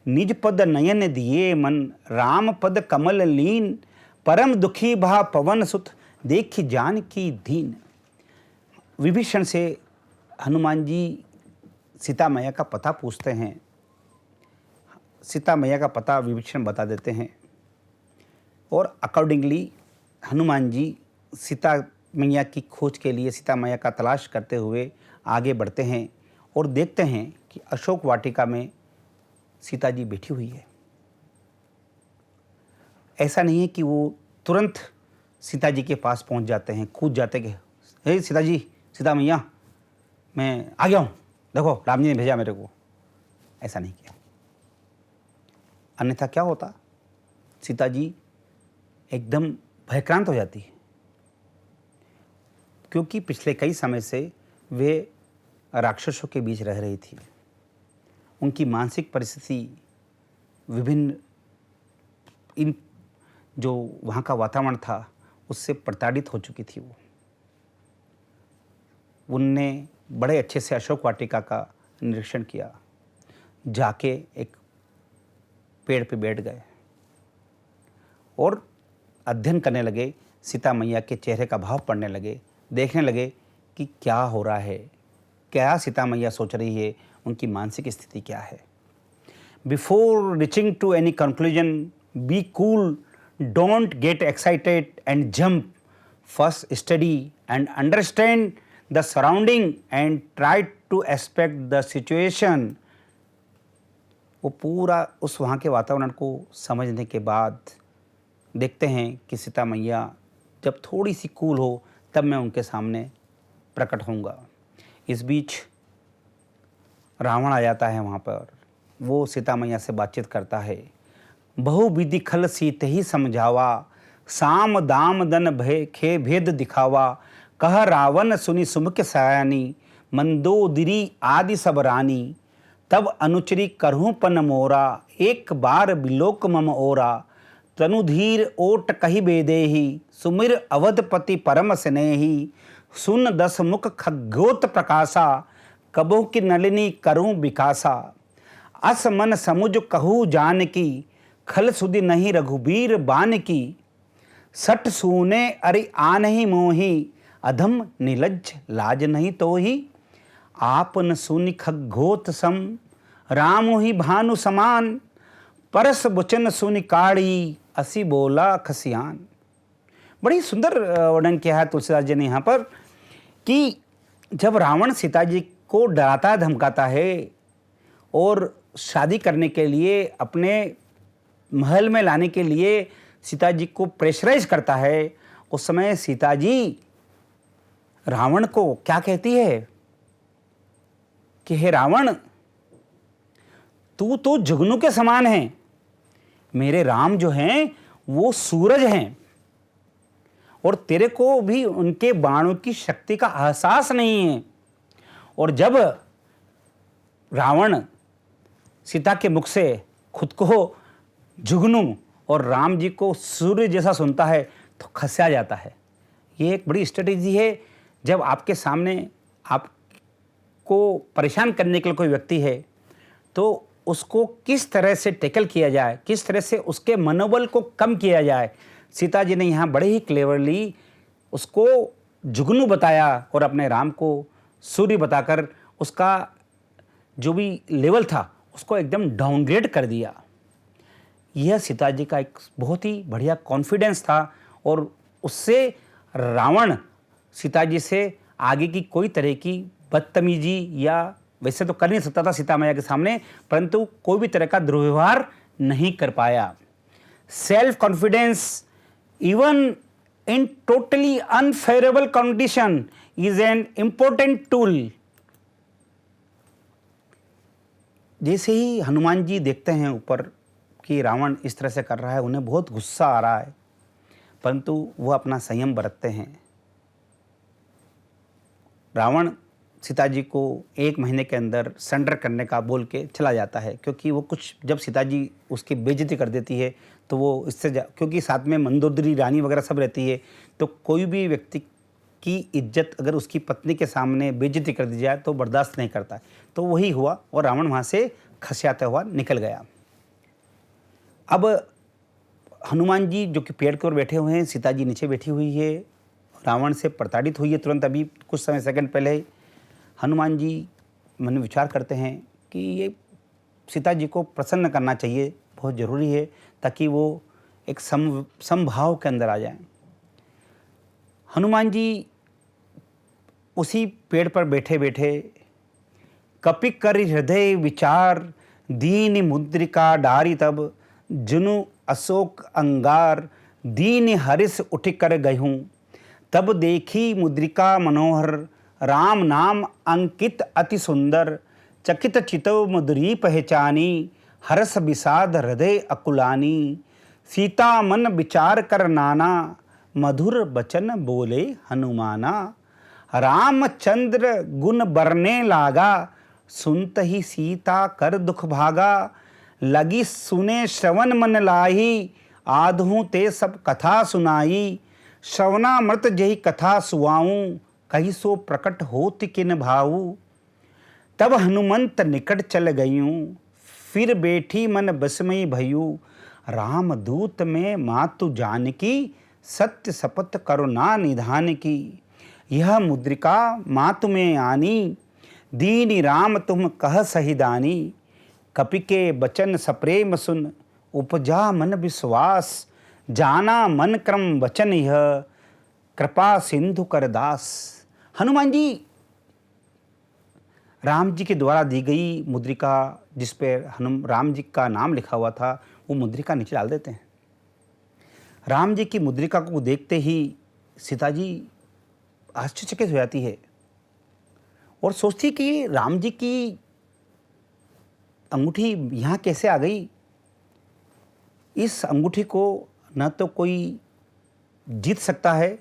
निज पद नयन दिए मन, राम पद कमल लीन। परम दुखी भा पवन सुत, देखी जान की दीन। विभीषण से हनुमान जी सीता मैया का पता पूछते हैं। सीता मैया का पता विभीषण बता देते हैं और अकॉर्डिंगली हनुमान जी सीता मैया की खोज के लिए, सीता मैया का तलाश करते हुए आगे बढ़ते हैं और देखते हैं कि अशोक वाटिका में सीता जी बैठी हुई है। ऐसा नहीं है कि वो तुरंत सीता जी के पास पहुंच जाते हैं, कूद जाते कि हे सीता जी, सीता मैया मैं आ गया हूँ, देखो राम जी ने भेजा मेरे को। ऐसा नहीं किया, अन्यथा क्या होता, सीता जी एकदम भयक्रांत हो जाती है, क्योंकि पिछले कई समय से वे राक्षसों के बीच रह रही थी। उनकी मानसिक परिस्थिति विभिन्न इन जो वहाँ का वातावरण था उससे प्रताड़ित हो चुकी थी। उनने बड़े अच्छे से अशोक वाटिका का निरीक्षण किया, जाके एक पेड़ पे बैठ गए और अध्ययन करने लगे। सीता मैया के चेहरे का भाव पढ़ने लगे, देखने लगे कि क्या हो रहा है, क्या सीता मैया सोच रही है, उनकी मानसिक स्थिति क्या है। Before reaching to any conclusion, be cool, don't get excited and jump. First study and understand the surrounding and try to expect the situation. वो पूरा उस वहाँ के वातावरण को समझने के बाद देखते हैं कि सीता मैया जब थोड़ी सी कूल हो तब मैं उनके सामने प्रकट होऊंगा। इस बीच रावण आ जाता है वहाँ पर, वो सीता मैया से बातचीत करता है। बहु विधि खल सीत ही समझावा, साम दाम दन भय खे भेद दिखावा। कह रावण सुनि सुमुख सयानी, मंदोदरी आदि सब रानी। तब अनुचरी करहूँ पन मोरा, एक बार बिलोक मम ओरा। तनुधीर ओट कही बेदेही, सुमिर अवधपति परम स्नेही। सुन दस मुख खग्योत प्रकाशा, कबहु की नलिनी करूँ विकासा। अस मन समुझ कहूँ जान की, खल सुधि नहीं रघुबीर बान की। सठ सूने अरि आन ही मोही, अधम निलज्ज लाज नहीं तो ही। आपन सुनि खग्योत सम, राम ही भानु समान। परस बुचन सुनि काढ़ी, असी बोला खसियान। बड़ी सुंदर वर्णन किया है तुलसीदास जी ने यहाँ पर कि जब रावण सीता जी को डराता धमकाता है और शादी करने के लिए, अपने महल में लाने के लिए सीता जी को प्रेशराइज करता है, उस समय सीता जी रावण को क्या कहती है कि हे रावण, तू तो जुगनू के समान है, मेरे राम जो हैं वो सूरज हैं और तेरे को भी उनके बाणों की शक्ति का एहसास नहीं है। और जब रावण सीता के मुख से खुद को जुगनू और राम जी को सूर्य जैसा सुनता है तो खस्या जाता है। ये एक बड़ी स्ट्रेटेजी है। जब आपके सामने आपको परेशान करने के लिए कोई व्यक्ति है तो उसको किस तरह से टैकल किया जाए, किस तरह से उसके मनोबल को कम किया जाए, सीता जी ने यहाँ बड़े ही क्लेवरली उसको जुगनू बताया और अपने राम को सूर्य बताकर उसका जो भी लेवल था उसको एकदम डाउनग्रेड कर दिया। यह सीता जी का एक बहुत ही बढ़िया कॉन्फिडेंस था और उससे रावण सीता जी से आगे की कोई तरह की बदतमीजी या वैसे तो कर नहीं सकता था सीता मैया के सामने, परंतु कोई भी तरह का दुर्व्यवहार नहीं कर पाया। Self confidence even in totally unfavorable condition is an important tool। जैसे ही हनुमान जी देखते हैं ऊपर कि रावण इस तरह से कर रहा है, उन्हें बहुत गुस्सा आ रहा है, परंतु वो अपना संयम बरतते हैं। रावण सीता जी को 1 महीने के अंदर सरेंडर करने का बोल के चला जाता है, क्योंकि वो कुछ जब सीता जी उसकी बेइज्जती कर देती है तो वो इससे क्योंकि साथ में मंदोदरी रानी वगैरह सब रहती है, तो कोई भी व्यक्ति की इज्जत अगर उसकी पत्नी के सामने बेइज्जती कर दी जाए तो बर्दाश्त नहीं करता। तो वही हुआ और रावण वहाँ से खसियाता हुआ निकल गया। अब हनुमान जी जो कि पेड़ के ऊपर बैठे हुए हैं, सीता जी नीचे बैठी हुई है, रावण से प्रताड़ित हुई है तुरंत अभी कुछ समय सेकंड पहले। हनुमान जी मन में विचार करते हैं कि ये सीता जी को प्रसन्न करना चाहिए, बहुत ज़रूरी है, ताकि वो एक समभाव के अंदर आ जाएं। हनुमान जी उसी पेड़ पर बैठे बैठे कपि कर हृदय विचार, दीन मुद्रिका डारी तब जुनु अशोक अंगार, दीन हरिस उठ कर गहूँ, तब देखी मुद्रिका मनोहर, राम नाम अंकित अति सुंदर, चकित चितव मधुरी पहचानी, हरस विषाद हृदय अकुलानी, सीता मन विचार कर नाना, मधुर बचन बोले हनुमाना, रामचंद्र गुण बरने लागा, सुनत ही सीता कर दुख भागा, लगी सुने श्रवण मन लाही, आधु ते सब कथा सुनाई, श्रवणामृत जही कथा सुआऊं, कही सो प्रकट होत किन भाऊ, तब हनुमंत निकट चल गयूं, फिर बैठी मन बसमई भयू, राम दूत में मातु जानकी, सत्य शपथ करुणा निधान की, यह मुद्रिका मातु में आनी, दीन राम तुम कह सहिदानी, कपि के बचन सप्रेम सुन, उपजा मन विश्वास, जाना मन क्रम वचन यह, कृपा सिंधु कर दास। हनुमान जी राम जी के द्वारा दी गई मुद्रिका जिस पर राम जी का नाम लिखा हुआ था वो मुद्रिका नीचे डाल देते हैं। राम जी की मुद्रिका को देखते ही सीता जी आश्चर्यचकित हो जाती है और सोचती कि राम जी की अंगूठी यहाँ कैसे आ गई। इस अंगूठी को न तो कोई जीत सकता है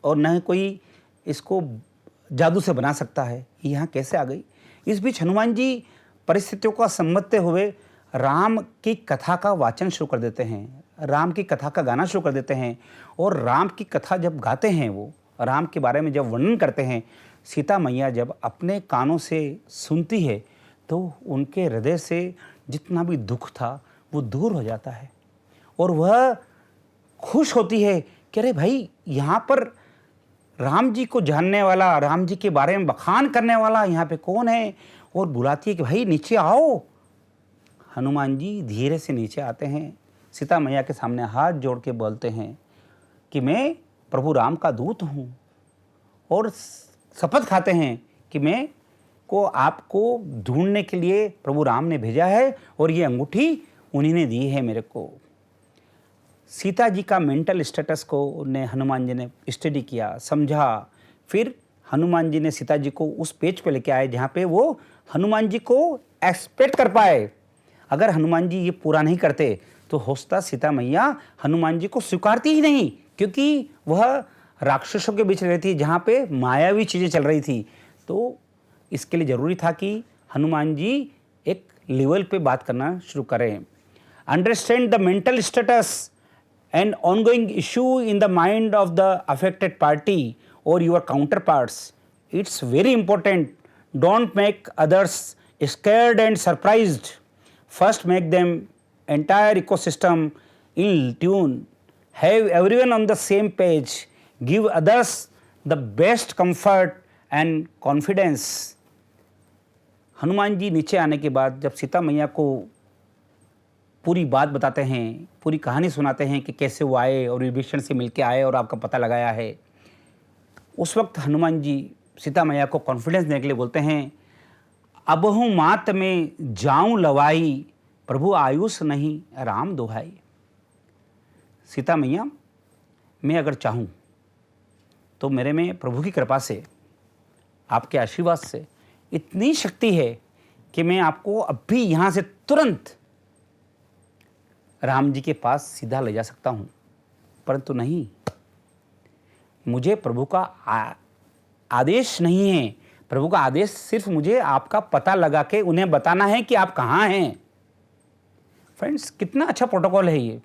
और न कोई इसको जादू से बना सकता है, यहाँ कैसे आ गई। इस बीच हनुमान जी परिस्थितियों का समझते हुए राम की कथा का वाचन शुरू कर देते हैं, राम की कथा का गाना शुरू कर देते हैं। और राम की कथा जब गाते हैं, वो राम के बारे में जब वर्णन करते हैं, सीता मैया जब अपने कानों से सुनती है तो उनके हृदय से जितना भी दुख था वो दूर हो जाता है और वह खुश होती है कि अरे भाई, यहाँ पर राम जी को जानने वाला, राम जी के बारे में बखान करने वाला यहाँ पे कौन है। और बुलाती है कि भाई नीचे आओ। हनुमान जी धीरे से नीचे आते हैं, सीता मैया के सामने हाथ जोड़ के बोलते हैं कि मैं प्रभु राम का दूत हूँ और शपथ खाते हैं कि मैं को आपको ढूंढने के लिए प्रभु राम ने भेजा है और ये अंगूठी उन्हीं ने दी है मेरे को। सीता जी का मेंटल स्टेटस को उन्हें हनुमान जी ने स्टडी किया, समझा। फिर हनुमान जी ने सीता जी को उस पेज पे लेके आए जहाँ पे वो हनुमान जी को एक्सपेक्ट कर पाए। अगर हनुमान जी ये पूरा नहीं करते तो होता सीता मैया हनुमान जी को स्वीकारती ही नहीं, क्योंकि वह राक्षसों के बीच रहती है जहाँ पे मायावी चीज़ें चल रही थी। तो इसके लिए ज़रूरी था कि हनुमान जी एक लेवल पे बात करना शुरू करें। Understand the mental status an ongoing issue in the mind of the affected party or your counterparts. It's very important. Don't make others scared and surprised. First, make them entire ecosystem in tune. Have everyone on the same page. Give others the best comfort and confidence. Hanuman ji नीचे आने के बाद जब सीता मैया को पूरी बात बताते हैं, पूरी कहानी सुनाते हैं कि कैसे वो आए और विभीषण से मिलके आए और आपका पता लगाया है, उस वक्त हनुमान जी सीता मैया को कॉन्फिडेंस देने के लिए बोलते हैं, अबहु मात में जाऊं लवाई, प्रभु आयुष नहीं राम दोहाई। सीता मैया, मैं अगर चाहूँ तो मेरे में प्रभु की कृपा से, आपके आशीर्वाद से इतनी शक्ति है कि मैं आपको अभी यहाँ से तुरंत राम जी के पास सीधा ले जा सकता हूँ, परंतु नहीं, मुझे प्रभु का आदेश नहीं है। प्रभु का आदेश सिर्फ मुझे आपका पता लगा के उन्हें बताना है कि आप कहाँ हैं। फ्रेंड्स, कितना अच्छा प्रोटोकॉल है ये।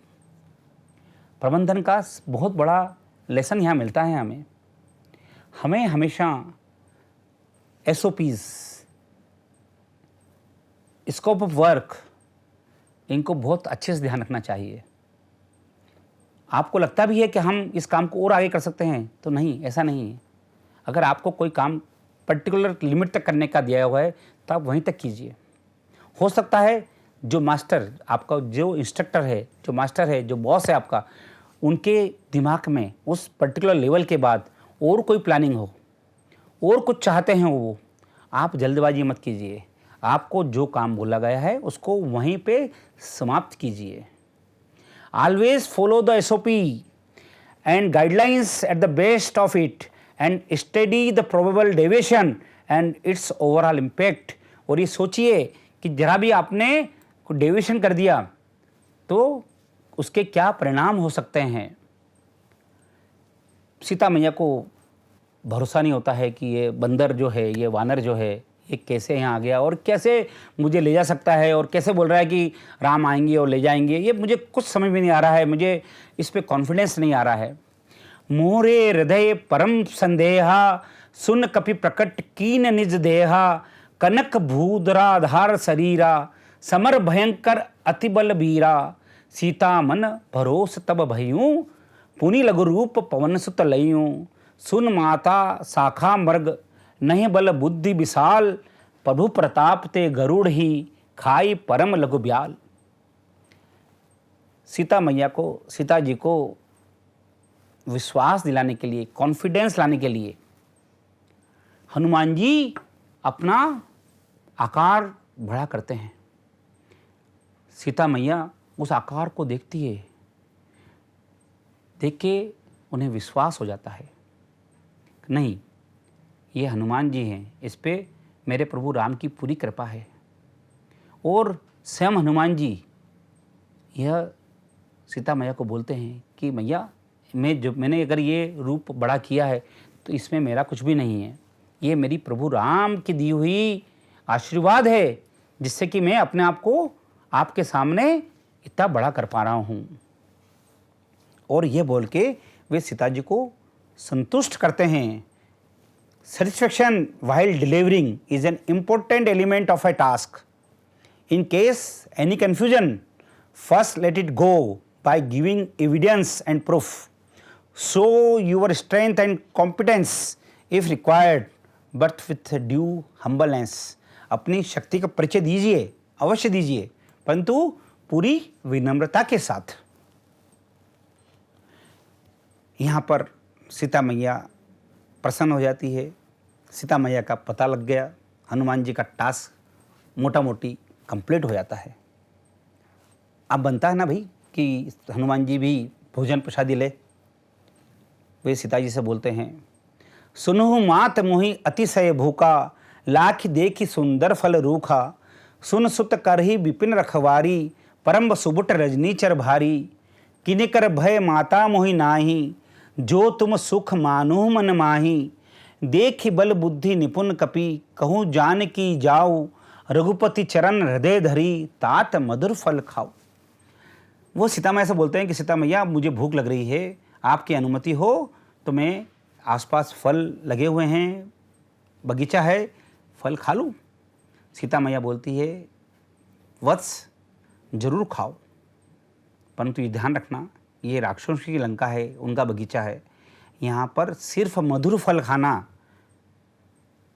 प्रबंधन का बहुत बड़ा लेसन यहाँ मिलता है हमें। हमें हमेशा SOPs, स्कोप ऑफ वर्क, इनको बहुत अच्छे से ध्यान रखना चाहिए। आपको लगता भी है कि हम इस काम को और आगे कर सकते हैं, तो नहीं, ऐसा नहीं है। अगर आपको कोई काम पर्टिकुलर लिमिट तक करने का दिया हुआ है तो आप वहीं तक कीजिए। हो सकता है जो मास्टर आपका, जो इंस्ट्रक्टर है, जो मास्टर है, जो बॉस है आपका, उनके दिमाग में उस पर्टिकुलर लेवल के बाद और कोई प्लानिंग हो और कुछ चाहते हैं वो, आप जल्दबाजी मत कीजिए। आपको जो काम बोला गया है उसको वहीं पे समाप्त कीजिए। Always follow the SOP and guidelines at the best of it and study the probable deviation and it's overall impact. और ये सोचिए कि जरा भी आपने डेविएशन कर दिया तो उसके क्या परिणाम हो सकते हैं। सीता मैया को भरोसा नहीं होता है कि ये बंदर जो है, ये वानर जो है, ये कैसे यहाँ आ गया और कैसे मुझे ले जा सकता है और कैसे बोल रहा है कि राम आएंगे और ले जाएंगे। ये मुझे कुछ समझ में नहीं आ रहा है, मुझे इस पे कॉन्फिडेंस नहीं आ रहा है। मोरे हृदय परम संदेहा, सुन कपि प्रकट कीन निज देहा, कनक भूधराधार शरीरा, समर भयंकर अति बल बीरा, सीता मन भरोस तब भयूं, पुनि लघु रूप पवन सुत लयूं, सुन माता शाखा मर्ग नहीं बल बुद्धि विशाल, प्रभु प्रताप ते गरुड़ ही खाई परम लघु ब्याल। सीता मैया को, सीता जी को विश्वास दिलाने के लिए, कॉन्फिडेंस लाने के लिए हनुमान जी अपना आकार बड़ा करते हैं। सीता मैया उस आकार को देखती है, देख के उन्हें विश्वास हो जाता है, नहीं, ये हनुमान जी हैं, इस पे मेरे प्रभु राम की पूरी कृपा है। और स्वयं हनुमान जी यह सीता मैया को बोलते हैं कि मैया, मैंने अगर ये रूप बड़ा किया है तो इसमें मेरा कुछ भी नहीं है, ये मेरी प्रभु राम की दी हुई आशीर्वाद है, जिससे कि मैं अपने आप को आपके सामने इतना बड़ा कर पा रहा हूँ। और ये बोल के वे सीता जी को संतुष्ट करते हैं। Satisfaction while delivering is an important element of a task. In case any confusion, first let it go by giving evidence and proof. Show your strength and competence if required, but with due humbleness. अपनी शक्ति का परिचय दीजिए, अवश्य दीजिए, परंतु पूरी विनम्रता के साथ। यहाँ पर सीता मैया प्रसन्न हो जाती है। सीता मैया का पता लग गया, हनुमान जी का टास्क मोटा मोटी कंप्लीट हो जाता है। अब बनता है ना भाई कि हनुमान जी भी भोजन प्रसादी ले। वे सीता जी से बोलते हैं, सुनहु मात मोहि अतिशय भूखा, लाख देखी सुंदर फल रूखा, सुन सुत करही विपिन रखवारी, परम सुबुट रजनीचर भारी, किनिकर भय माता मोहि नाही, जो तुम सुख मानो मन माही, देखि बल बुद्धि निपुण कपि, कहूँ जान की जाऊ, रघुपति चरण हृदय धरी, तात मधुर फल खाओ। वो सीता मैया से बोलते हैं कि सीता मैया मुझे भूख लग रही है, आपकी अनुमति हो तो मैं आसपास फल लगे हुए हैं, बगीचा है, फल खा लूँ। सीता मैया बोलती है वत्स जरूर खाओ, परंतु ये ध्यान रखना ये राक्षसों की लंका है, उनका बगीचा है, यहाँ पर सिर्फ मधुर फल खाना,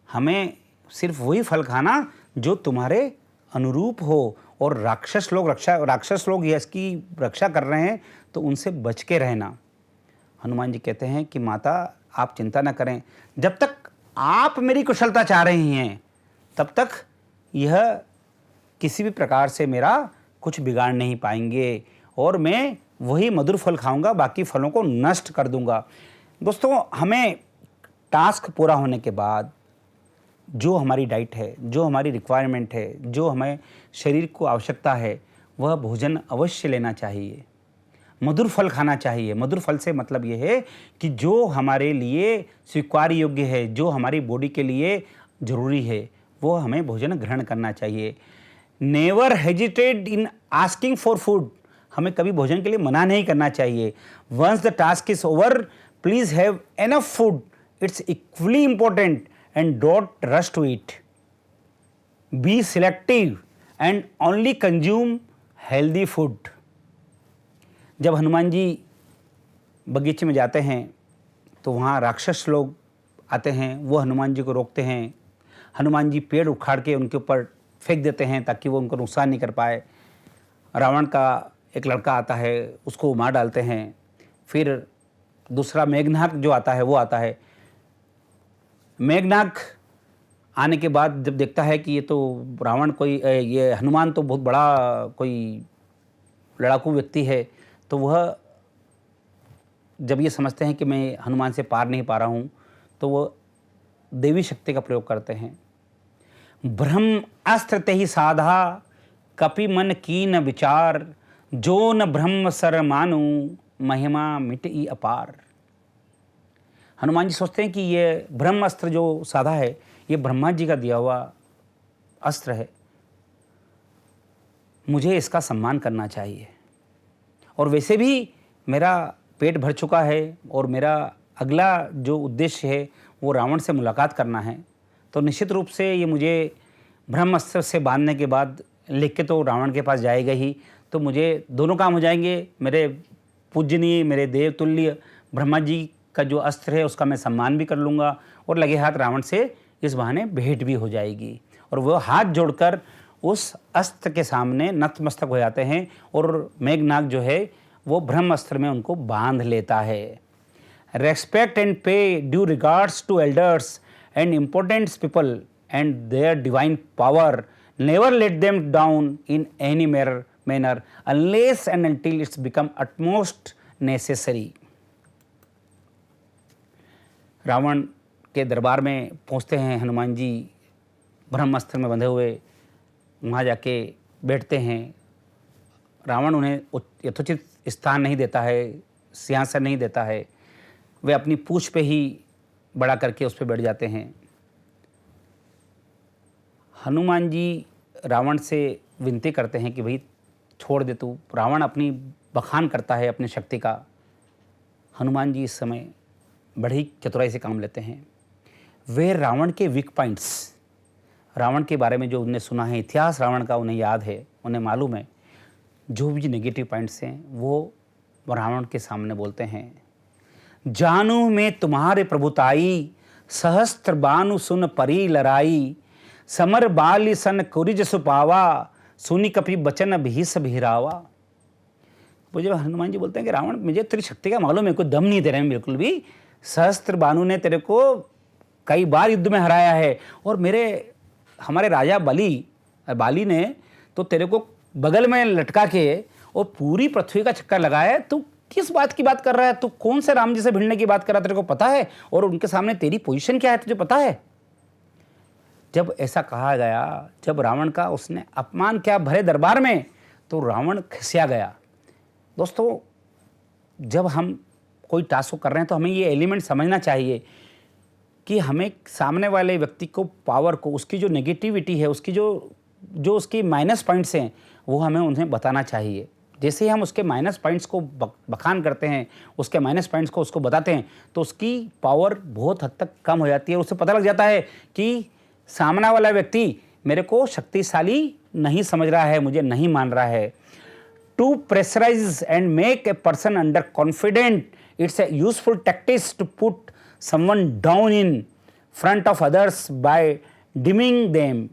हमें सिर्फ वही फल खाना जो तुम्हारे अनुरूप हो, और राक्षस लोग इसकी रक्षा कर रहे हैं तो उनसे बच के रहना। हनुमान जी कहते हैं कि माता आप चिंता न करें, जब तक आप मेरी कुशलता चाह रही हैं तब तक यह किसी भी प्रकार से मेरा कुछ बिगाड़ नहीं पाएंगे, और मैं वही मधुर फल खाऊंगा, बाकी फलों को नष्ट कर दूंगा। दोस्तों, हमें टास्क पूरा होने के बाद जो हमारी डाइट है, जो हमारी रिक्वायरमेंट है, जो हमें शरीर को आवश्यकता है, वह भोजन अवश्य लेना चाहिए, मधुर फल खाना चाहिए। मधुर फल से मतलब ये है कि जो हमारे लिए स्वीकार्य योग्य है, जो हमारी बॉडी के लिए ज़रूरी है, वो हमें भोजन ग्रहण करना चाहिए। Never hesitate in asking for food, हमें कभी भोजन के लिए मना नहीं करना चाहिए। Once the task is over please have enough food, it's equally important and don't rush to eat. Be selective and only consume healthy food. जब हनुमान जी बगीचे में जाते हैं तो वहाँ राक्षस लोग आते हैं, वो हनुमान जी को रोकते हैं। हनुमान जी पेड़ उखाड़ के उनके ऊपर फेंक देते हैं ताकि वो उनको नुकसान नहीं कर पाए। रावण का एक लड़का आता है, उसको मार डालते हैं। फिर दूसरा मेघनाद जो आता है वो आता है। मेघनाद आने के बाद जब देखता है कि ये तो रावण ये हनुमान तो बहुत बड़ा कोई लड़ाकू व्यक्ति है, तो वह जब ये समझते हैं कि मैं हनुमान से पार नहीं पा रहा हूँ, तो वह देवी शक्ति का प्रयोग करते हैं। ब्रह्म अस्त्र ते ही साधा कपि मन कीन विचार, जो न ब्रह्म सर मानु महिमा मिट ई अपार। हनुमान जी सोचते हैं कि ये ब्रह्म अस्त्र जो साधा है ये ब्रह्मा जी का दिया हुआ अस्त्र है, मुझे इसका सम्मान करना चाहिए, और वैसे भी मेरा पेट भर चुका है और मेरा अगला जो उद्देश्य है वो रावण से मुलाकात करना है। तो निश्चित रूप से ये मुझे ब्रह्म अस्त्र से बांधने के बाद लिख के तो रावण के पास जाएगा ही, तो मुझे दोनों काम हो जाएंगे। मेरे पूजनीय, मेरे देवतुल्य ब्रह्मा जी का जो अस्त्र है उसका मैं सम्मान भी कर लूँगा, और लगे हाथ रावण से इस बहाने भेंट भी हो जाएगी, और वो हाथ जोड़कर उस अस्त्र के सामने नतमस्तक हो जाते हैं, और मेघनाद जो है वो ब्रह्म अस्त्र में उनको बांध लेता है। Respect and pay due regards to elders and important people and their divine power, never let them down in any manner unless and until it's become utmost necessary. Ravan के दरबार में पहुंचते हैं हनुमान जी ब्रह्मास्त्र में बंधे हुए, वहाँ जाके बैठते हैं। रावण उन्हें यथोचित स्थान नहीं देता है, सिंहासन नहीं देता है, वे अपनी पूंछ पे ही बड़ा करके उस पर बैठ जाते हैं। हनुमान जी रावण से विनती करते हैं कि भाई छोड़ दे तू। रावण अपनी बखान करता है अपनी शक्ति का। हनुमान जी इस समय बड़ी चतुराई से काम लेते हैं। वे रावण के वीक पॉइंट्स, रावण के बारे में जो उन्हें सुना है, इतिहास रावण का उन्हें याद है, उन्हें मालूम है, जो भी नेगेटिव पॉइंट्स हैं वो रावण के सामने बोलते हैं। जानू में तुम्हारे प्रभुताई, सहस्त्र बानु सुन परी लड़ाई, समर बाली सन कुरिज सुपावा, सुनी कपि बचन भीस भीरावा। वो जब हनुमान जी बोलते हैं कि रावण मुझे तेरी शक्ति का मालूम है, कोई दम नहीं दे रहे हैं बिल्कुल भी, सहस्त्र बानु ने तेरे को कई बार युद्ध में हराया है, और हमारे राजा बाली ने तो तेरे को बगल में लटका के और पूरी पृथ्वी का चक्कर लगाया है। तू किस बात की बात कर रहा है? तू कौन से राम जी से भिड़ने की बात कर रहा है? तेरे को पता है? और उनके सामने तेरी पोजीशन क्या है तुझे पता है? जब ऐसा कहा गया, जब रावण का उसने अपमान किया भरे दरबार में, तो रावण खिसिया गया। दोस्तों, जब हम कोई टास्क कर रहे हैं तो हमें ये एलिमेंट समझना चाहिए कि हमें सामने वाले व्यक्ति को, पावर को, उसकी जो नेगेटिविटी है, उसकी जो उसकी माइनस पॉइंट्स हैं, वो हमें उन्हें बताना चाहिए। जैसे ही हम उसके माइनस पॉइंट्स को बखान करते हैं, उसके माइनस पॉइंट्स को उसको बताते हैं, तो उसकी पावर बहुत हद तक कम हो जाती है। उसे पता लग जाता है कि सामने वाला व्यक्ति मेरे को शक्तिशाली नहीं समझ रहा है, मुझे नहीं मान रहा है। To pressurize and make a person under confident, it's a useful tactics to put someone down in front of others by dimming them.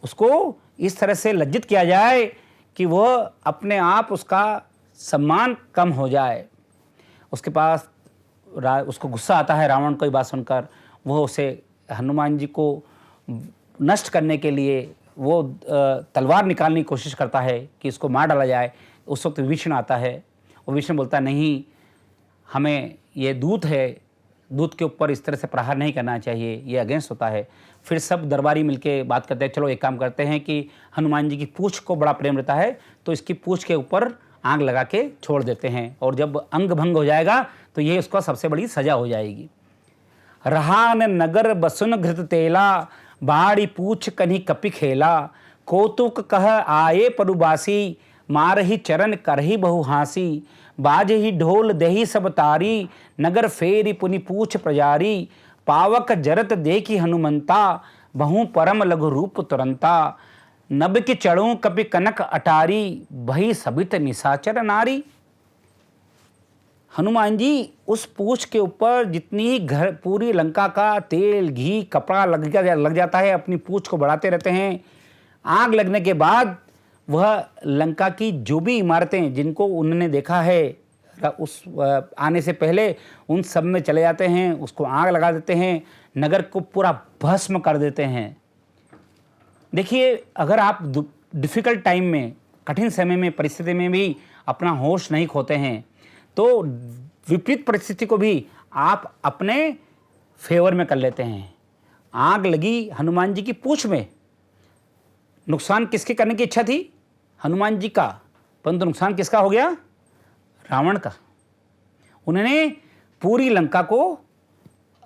उसको इस तरह से लज्जित किया जाए कि वह अपने आप उसका सम्मान कम हो जाए। उसके पास उसको गुस्सा आता है रावण को ये बात सुनकर। वह उसे हनुमान जी को नष्ट करने के लिए वो तलवार निकालने की कोशिश करता है कि इसको मार डाला जाए। उस वक्त विभीषण आता है और विभीषण बोलता है नहीं, हमें ये दूत है, दूत के ऊपर इस तरह से प्रहार नहीं करना चाहिए, ये अगेंस्ट होता है। फिर सब दरबारी मिलके बात करते हैं, चलो एक काम करते हैं कि हनुमान जी की पूंछ को बड़ा प्रेम रहता है तो इसकी पूंछ के ऊपर आग लगा के छोड़ देते हैं, और जब अंग भंग हो जाएगा तो ये उसका सबसे बड़ी सजा हो जाएगी। रहान नगर बसुन घृत तेला, बाड़ी पूछ कन्ही कपि खेला, कौतुक कह आए परुबासी, मार ही चरण करही बहु हासी, बाज ही ढोल दही सब तारी, नगर फेरी पुनि पूछ प्रजारी, पावक जरत देखी हनुमंता, बहु परम लघु रूप तुरंता, नभ के चढ़ों कपि कनक अटारी, भई सबित निशाचर नारी। हनुमान जी उस पूंछ के ऊपर जितनी घर पूरी लंका का तेल घी कपड़ा लग जाता है, अपनी पूंछ को बढ़ाते रहते हैं। आग लगने के बाद वह लंका की जो भी इमारतें जिनको उन्होंने देखा है उस आने से पहले, उन सब में चले जाते हैं, उसको आग लगा देते हैं, नगर को पूरा भस्म कर देते हैं। देखिए, अगर आप डिफ़िकल्ट टाइम में, कठिन समय में, परिस्थिति में भी अपना होश नहीं खोते हैं तो विपरीत परिस्थिति को भी आप अपने फेवर में कर लेते हैं। आग लगी हनुमान जी की पूंछ में, नुकसान किसके करने की इच्छा थी? हनुमान जी का, परंतु नुकसान किसका हो गया? रावण का। उन्होंने पूरी लंका को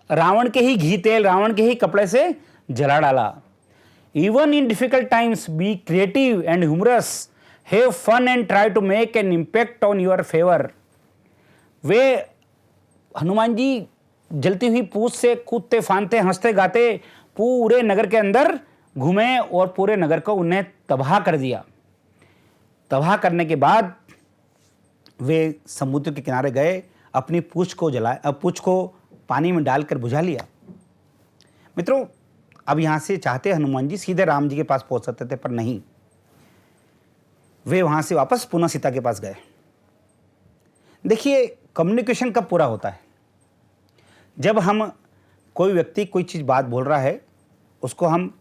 रावण के ही घी तेल, रावण के ही कपड़े से जला डाला। Even in difficult times be creative and humorous, have fun and try to make an impact on your favour. वे हनुमान जी जलती हुई पूंछ से कूदते फांदते हंसते गाते पूरे नगर के अंदर घूमे और पूरे नगर को उन्हें तबाह कर दिया। तबाह करने के बाद वे समुद्र के किनारे गए, अपनी पूंछ को पानी में डालकर बुझा लिया। मित्रों, अब यहाँ से चाहते हनुमान जी सीधे राम जी के पास पहुँच सकते थे, पर नहीं, वे वहाँ से वापस पुनः सीता के पास गए। देखिए, कम्युनिकेशन कब पूरा होता है? जब हम कोई व्यक्ति कोई चीज़ बात बोल रहा है, उसको हम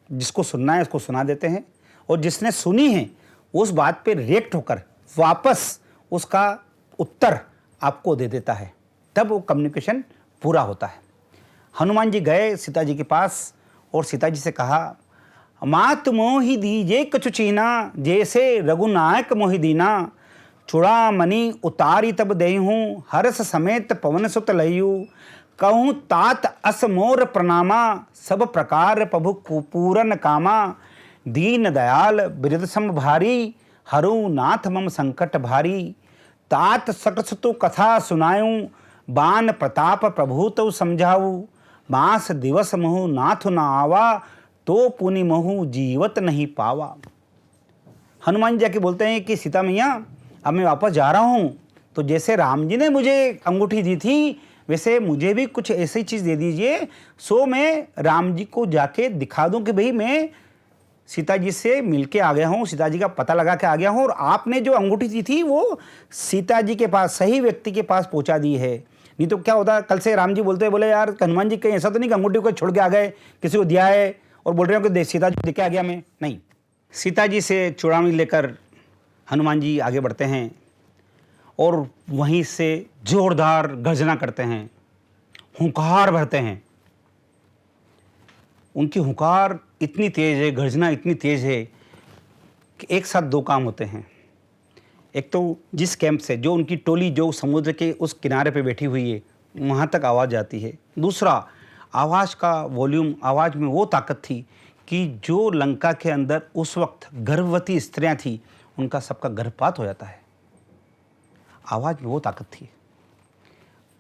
जिसको सुनना है उसको सुना देते हैं, और जिसने सुनी है उस बात पे रिएक्ट होकर वापस उसका उत्तर आपको दे देता है, तब वो कम्युनिकेशन पूरा होता है। हनुमान जी गए सीता जी के पास और सीता जी से कहा, मात मोहि दीजे कछु चीना, जैसे रघुनायक मोहि दीना, चूड़ामणि उतारी तब देहूँ, हर्ष समेत पवन सुत लयू, कहूँ तात अस मोर प्रणामा, सब प्रकार प्रभु पूरन कामा, दीन दयाल बिरद सम भारी, हरु नाथ मम संकट भारी, तात सकसतु कथा सुनायूं, बान प्रताप प्रभु तो समझाऊ, मास दिवस महु नाथ न आवा, तो पुनि महु जीवत नहीं पावा। हनुमान जी जाके बोलते हैं कि सीता मैया, अब मैं वापस जा रहा हूँ, तो जैसे राम जी ने मुझे अंगूठी दी थी वैसे मुझे भी कुछ ऐसी चीज़ दे दीजिए, सो मैं राम जी को जाके दिखा दूँ कि भाई मैं सीता जी से मिलके आ गया हूँ, सीता जी का पता लगा के आ गया हूँ, और आपने जो अंगूठी दी थी वो सीता जी के पास, सही व्यक्ति के पास पहुँचा दी है। नहीं तो क्या होता, कल से राम जी बोले यार हनुमान जी कहीं ऐसा तो नहीं कि अंगूठी को छोड़ के आ गए, किसी को दिया है और बोल रहे हो कि सीता जी दिखे आ गया मैं। नहीं, सीता जी से चूड़ामणि लेकर हनुमान जी आगे बढ़ते हैं और वहीं से जोरदार गर्जना करते हैं, हुंकार भरते हैं। उनकी हुंकार इतनी तेज़ है, गर्जना इतनी तेज़ है कि एक साथ दो काम होते हैं। एक तो जिस कैंप से जो उनकी टोली जो समुद्र के उस किनारे पे बैठी हुई है वहाँ तक आवाज़ जाती है। दूसरा, आवाज़ का वॉल्यूम, आवाज़ में वो ताकत थी कि जो लंका के अंदर उस वक्त गर्भवती स्त्रियाँ थी उनका सबका गर्भपात हो जाता है। आवाज़ में वो ताकत थी।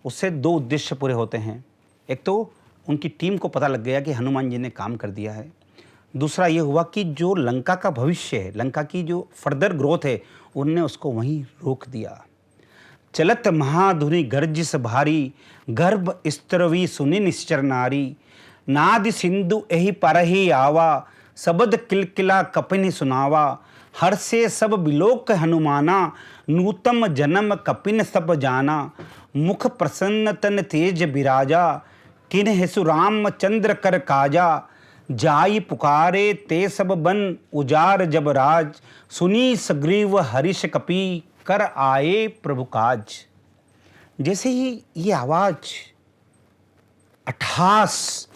उससे दो उद्देश्य पूरे होते हैं। एक तो उनकी टीम को पता लग गया कि हनुमान जी ने काम कर दिया है। दूसरा ये हुआ कि जो लंका का भविष्य है, लंका की जो फर्दर ग्रोथ है, उनने उसको वहीं रोक दिया। चलत महाधुनि गर्जिस भारी, गर्भ स्त्रवी सुनि निश्चर नारी, नादि सिंधु एहि परहि आवा, सबद किलकिला कपिनि सुनावा, हर से सब बिलोक हनुमाना, नूतम जन्म कपिन सब जाना, मुख प्रसन्न तन तेज बिराजा, किन हेसु राम चंद्र कर काजा, जाई पुकारे ते सब बन उजार जब राज, सुनी सग्रीव हरिष कपि कर आए प्रभु काज। जैसे ही ये आवाज अट्ठास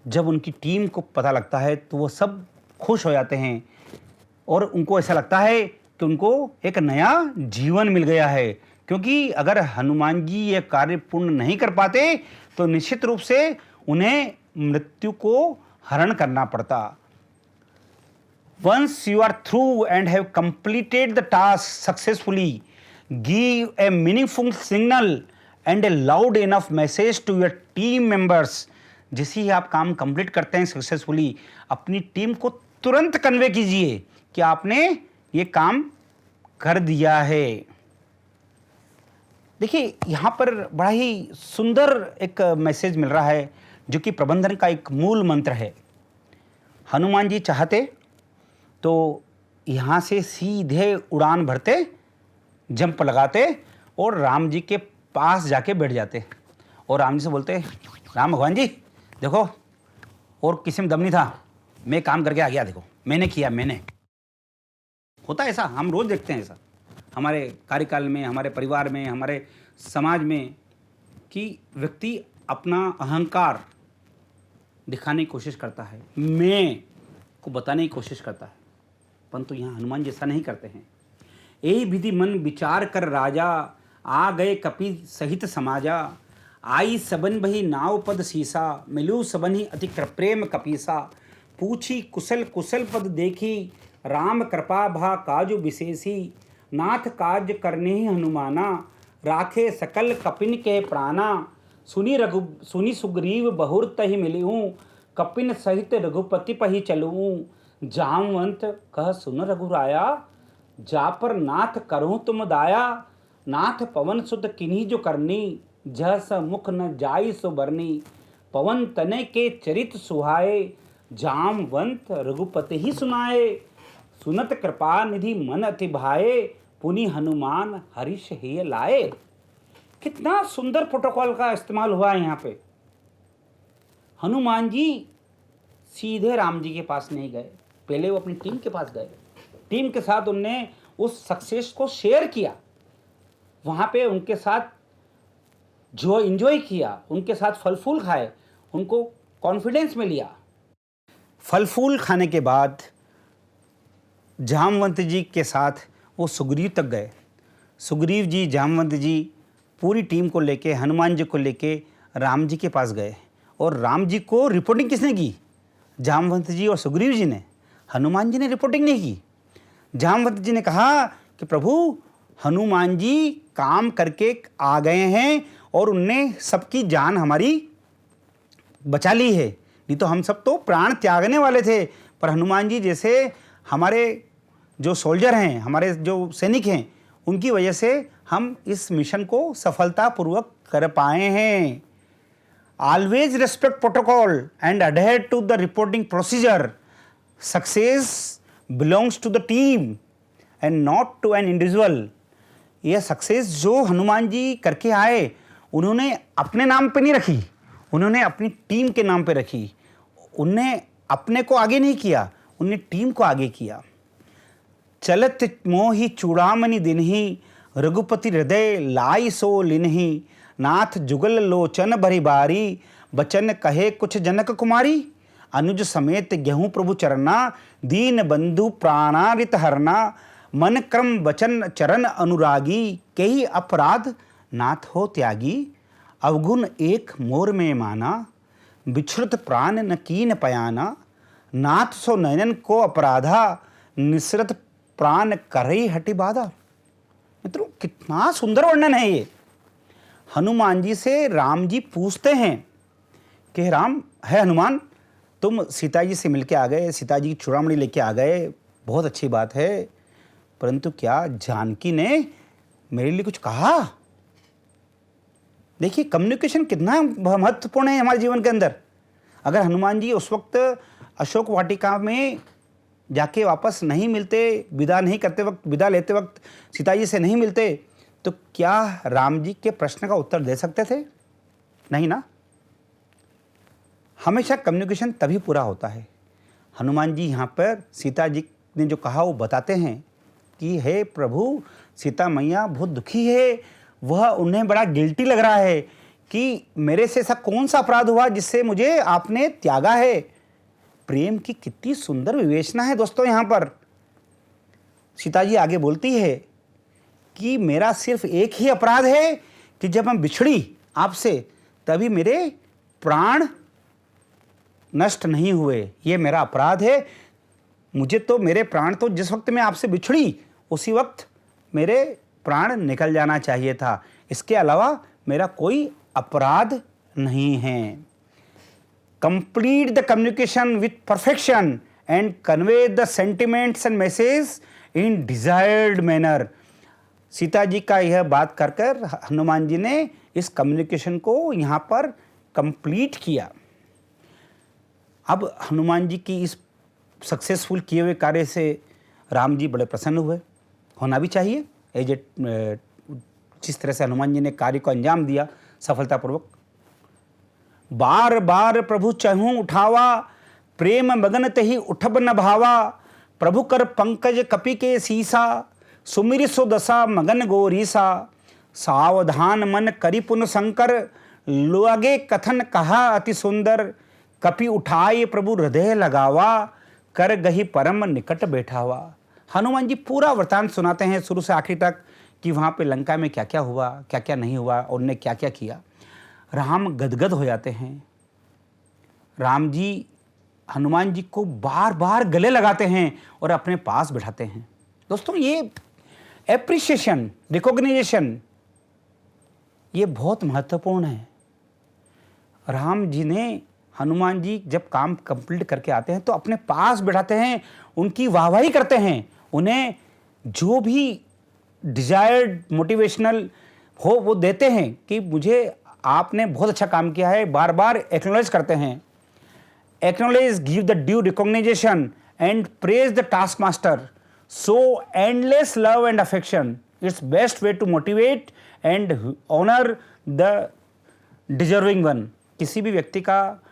जब उनकी टीम को पता लगता है तो वो सब खुश हो जाते हैं और उनको ऐसा लगता है कि उनको एक नया जीवन मिल गया है। क्योंकि अगर हनुमान जी ये कार्य पूर्ण नहीं कर पाते तो निश्चित रूप से उन्हें मृत्यु को हरण करना पड़ता। Once you are through and have completed the task successfully, give a meaningful signal and a loud enough message to your team members. जैसे ही आप काम कंप्लीट करते हैं सक्सेसफुली, अपनी टीम को तुरंत कन्वे कीजिए कि आपने ये काम कर दिया है। देखिए यहाँ पर बड़ा ही सुंदर एक मैसेज मिल रहा है जो कि प्रबंधन का एक मूल मंत्र है। हनुमान जी चाहते तो यहाँ से सीधे उड़ान भरते, जंप लगाते और राम जी के पास जाके बैठ जाते और राम जी से बोलते, राम भगवान जी देखो, और किसी में दम नहीं था, मैं काम करके आ गया, देखो मैंने किया, मैंने। होता है ऐसा, हम रोज़ देखते हैं ऐसा हमारे कार्यकाल में, हमारे परिवार में, हमारे समाज में, कि व्यक्ति अपना अहंकार दिखाने की कोशिश करता है, मैं को बताने की कोशिश करता है, परंतु यहाँ हनुमान जी ऐसा नहीं करते हैं। यही विधि मन विचार कर राजा, आ गए कपि सहित समाजा, आई सबन बही नाव पद सीसा, मिलू सबन ही अति प्रेम कपीसा, पूछी कुशल कुशल पद देखी, राम कृपा भा काजु विशेषी, नाथ काज करने ही हनुमाना, राखे सकल कपिन के प्राणा, सुनी सुग्रीव बहुर तहि मिलिहूँ, कपिन सहित रघुपति पहि चलूँ, जामवंत कह सुन रघुराया, जा पर नाथ करहूँ तुम दाया, नाथ पवन सुत किन्हीं जो करनी, जस मुख न जाई सो बरनी, पवन तने के चरित सुहाए, जामवंत रघुपति ही सुनाए, सुनत कृपा निधि मन अति भाए, पुनि हनुमान हरिष ही लाए। कितना सुंदर प्रोटोकॉल का इस्तेमाल हुआ है यहाँ पे। हनुमान जी सीधे राम जी के पास नहीं गए, पहले वो अपनी टीम के पास गए, टीम के साथ उनने उस सक्सेस को शेयर किया, वहाँ पे उनके साथ जो एंजॉय किया, उनके साथ फल फूल खाए, उनको कॉन्फिडेंस में लिया। फल फूल खाने के बाद जामवंत जी के साथ वो सुग्रीव तक गए। सुग्रीव जी, जामवंत जी पूरी टीम को लेके, हनुमान जी को लेके राम जी के पास गए और राम जी को रिपोर्टिंग किसने की? जामवंत जी और सुग्रीव जी ने। हनुमान जी ने रिपोर्टिंग नहीं की। जामवंत जी ने कहा कि प्रभु हनुमान जी काम करके आ गए हैं और उनने सबकी जान हमारी बचा ली है, नहीं तो हम सब तो प्राण त्यागने वाले थे। पर हनुमान जी जैसे हमारे जो सोल्जर हैं, हमारे जो सैनिक हैं, उनकी वजह से हम इस मिशन को सफलतापूर्वक कर पाए हैं। Always respect protocol and adhere to the reporting procedure. Success belongs to the team and not to an individual. यह सक्सेस जो हनुमान जी करके आए, उन्होंने अपने नाम पे नहीं रखी, उन्होंने अपनी टीम के नाम पे रखी। उनने अपने को आगे नहीं किया, उनने टीम को आगे किया। चलत मोहि चूड़ामणि दिनहि, रघुपति हृदय लाई सो लिनहि, नाथ जुगल लोचन भरी बारी, बचन कहे कुछ जनक कुमारी, अनुज समेत गेहूँ प्रभु चरना, दीन बंधु प्राणारित हरना, मन क्रम वचन चरण अनुरागी, कही अपराध नाथ हो त्यागी, अवगुण एक मोर में माना, बिछुरत प्राण न कीन पयाना, नाथ सो नयन को अपराधा, निसरत प्राण करई हटि बाधा। मित्रों, कितना सुंदर वर्णन है ये। हनुमान जी से राम जी पूछते हैं कि राम है हनुमान, तुम सीता जी से मिलके आ गए, सीता जी की चूड़ामणि लेके आ गए, बहुत अच्छी बात है, परंतु क्या जानकी ने मेरे लिए कुछ कहा? देखिए कम्युनिकेशन कितना महत्वपूर्ण है हमारे जीवन के अंदर। अगर हनुमान जी उस वक्त अशोक वाटिका में जाके वापस नहीं मिलते, विदा नहीं करते वक्त, विदा लेते वक्त सीता जी से नहीं मिलते, तो क्या राम जी के प्रश्न का उत्तर दे सकते थे? नहीं ना। हमेशा कम्युनिकेशन तभी पूरा होता है। हनुमान जी यहाँ पर सीता जी ने जो कहा वो बताते हैं कि हे प्रभु, सीता मैया बहुत दुखी है, वह उन्हें बड़ा गिल्टी लग रहा है कि मेरे से ऐसा कौन सा अपराध हुआ जिससे मुझे आपने त्यागा है। प्रेम की कितनी सुंदर विवेचना है दोस्तों यहाँ पर। सीता जी आगे बोलती है कि मेरा सिर्फ एक ही अपराध है कि जब मैं बिछड़ी आपसे तभी मेरे प्राण नष्ट नहीं हुए, ये मेरा अपराध है। मुझे तो मेरे प्राण तो जिस वक्त मैं आपसे बिछड़ी उसी वक्त मेरे प्राण निकल जाना चाहिए था, इसके अलावा मेरा कोई अपराध नहीं है। Complete the communication with perfection and convey the sentiments and message in desired manner. Sita ji का यह बात कर कर हनुमान जी ने इस कम्युनिकेशन को यहाँ पर कंप्लीट किया। अब हनुमान जी की इस सक्सेसफुल किए हुए कार्य से राम जी बड़े प्रसन्न हुए, होना भी चाहिए। जिस तरह से हनुमान जी ने कार्य को अंजाम दिया सफलतापूर्वक। बार बार प्रभु चहूँ उठावा, प्रेम मगन तही उठब न भावा। प्रभु कर पंकज कपि के सीसा, सुमिर सो दशा मगन गोरीसा। सावधान मन करि पुन शंकर, लगे कथन कहा अति सुंदर। कपि उठाए प्रभु हृदय लगावा, कर गही परम निकट बैठावा। हनुमान जी पूरा वृतांत सुनाते हैं शुरू से आखिर तक कि वहाँ पे लंका में क्या क्या हुआ, क्या क्या नहीं हुआ और उन्होंने क्या क्या किया। राम गदगद हो जाते हैं। राम जी हनुमान जी को बार बार गले लगाते हैं और अपने पास बिठाते हैं। दोस्तों, ये एप्रिसिएशन, रिकॉग्निशन, ये बहुत महत्वपूर्ण है। राम जी ने हनुमान जी जब काम कंप्लीट करके आते हैं तो अपने पास बिठाते हैं, उनकी वाहवाही करते हैं, उन्हें जो भी डिजायर्ड मोटिवेशनल हो वो देते हैं कि मुझे आपने बहुत अच्छा काम किया है, बार बार एक्नॉलेज करते हैं। Acknowledge, give the due recognition and praise the task master, so endless love and affection, it's best way to motivate and honour the deserving one. किसी भी व्यक्ति का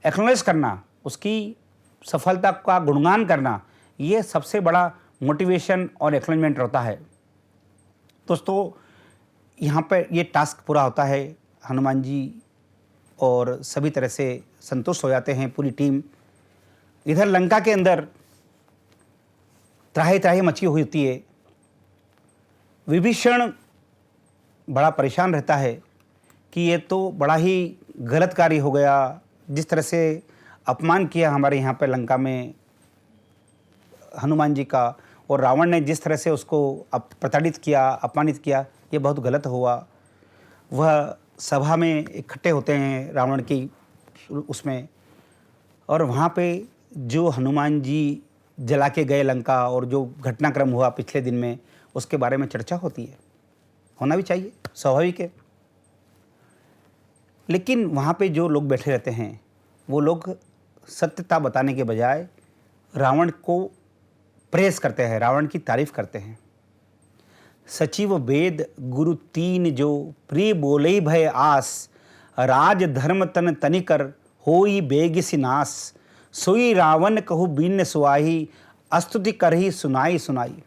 एक्नॉलेज करना, उसकी सफलता का गुणगान करना, ये सबसे बड़ा मोटिवेशन और एक्नॉलेजमेंट होता है। दोस्तों, यहाँ पर ये टास्क पूरा होता है, हनुमान जी और सभी तरह से संतुष्ट हो जाते हैं पूरी टीम। इधर लंका के अंदर त्राही त्राही मची हुई होती है। विभीषण बड़ा परेशान रहता है कि ये तो बड़ा ही गलत कार्य हो गया, जिस तरह से अपमान किया हमारे यहाँ पर लंका में हनुमान जी का, और रावण ने जिस तरह से उसको प्रताड़ित किया, अपमानित किया, ये बहुत गलत हुआ। वह सभा में इकट्ठे होते हैं रावण की उसमें, और वहाँ पे जो हनुमान जी जला के गए लंका और जो घटनाक्रम हुआ पिछले दिन में, उसके बारे में चर्चा होती है। होना भी चाहिए, स्वाभाविक है। लेकिन वहाँ पे जो लोग बैठे रहते हैं वो लोग सत्यता बताने के बजाय रावण को प्रेस करते हैं, रावण की तारीफ करते हैं। सचिव वेद गुरु तीन जो, प्रिय बोले भय आस। राज धर्म तन तनिकर, होई बेगिसी नास। सोई रावण कहु बीन सुआही, अस्तुति करही सुनाई सुनाई।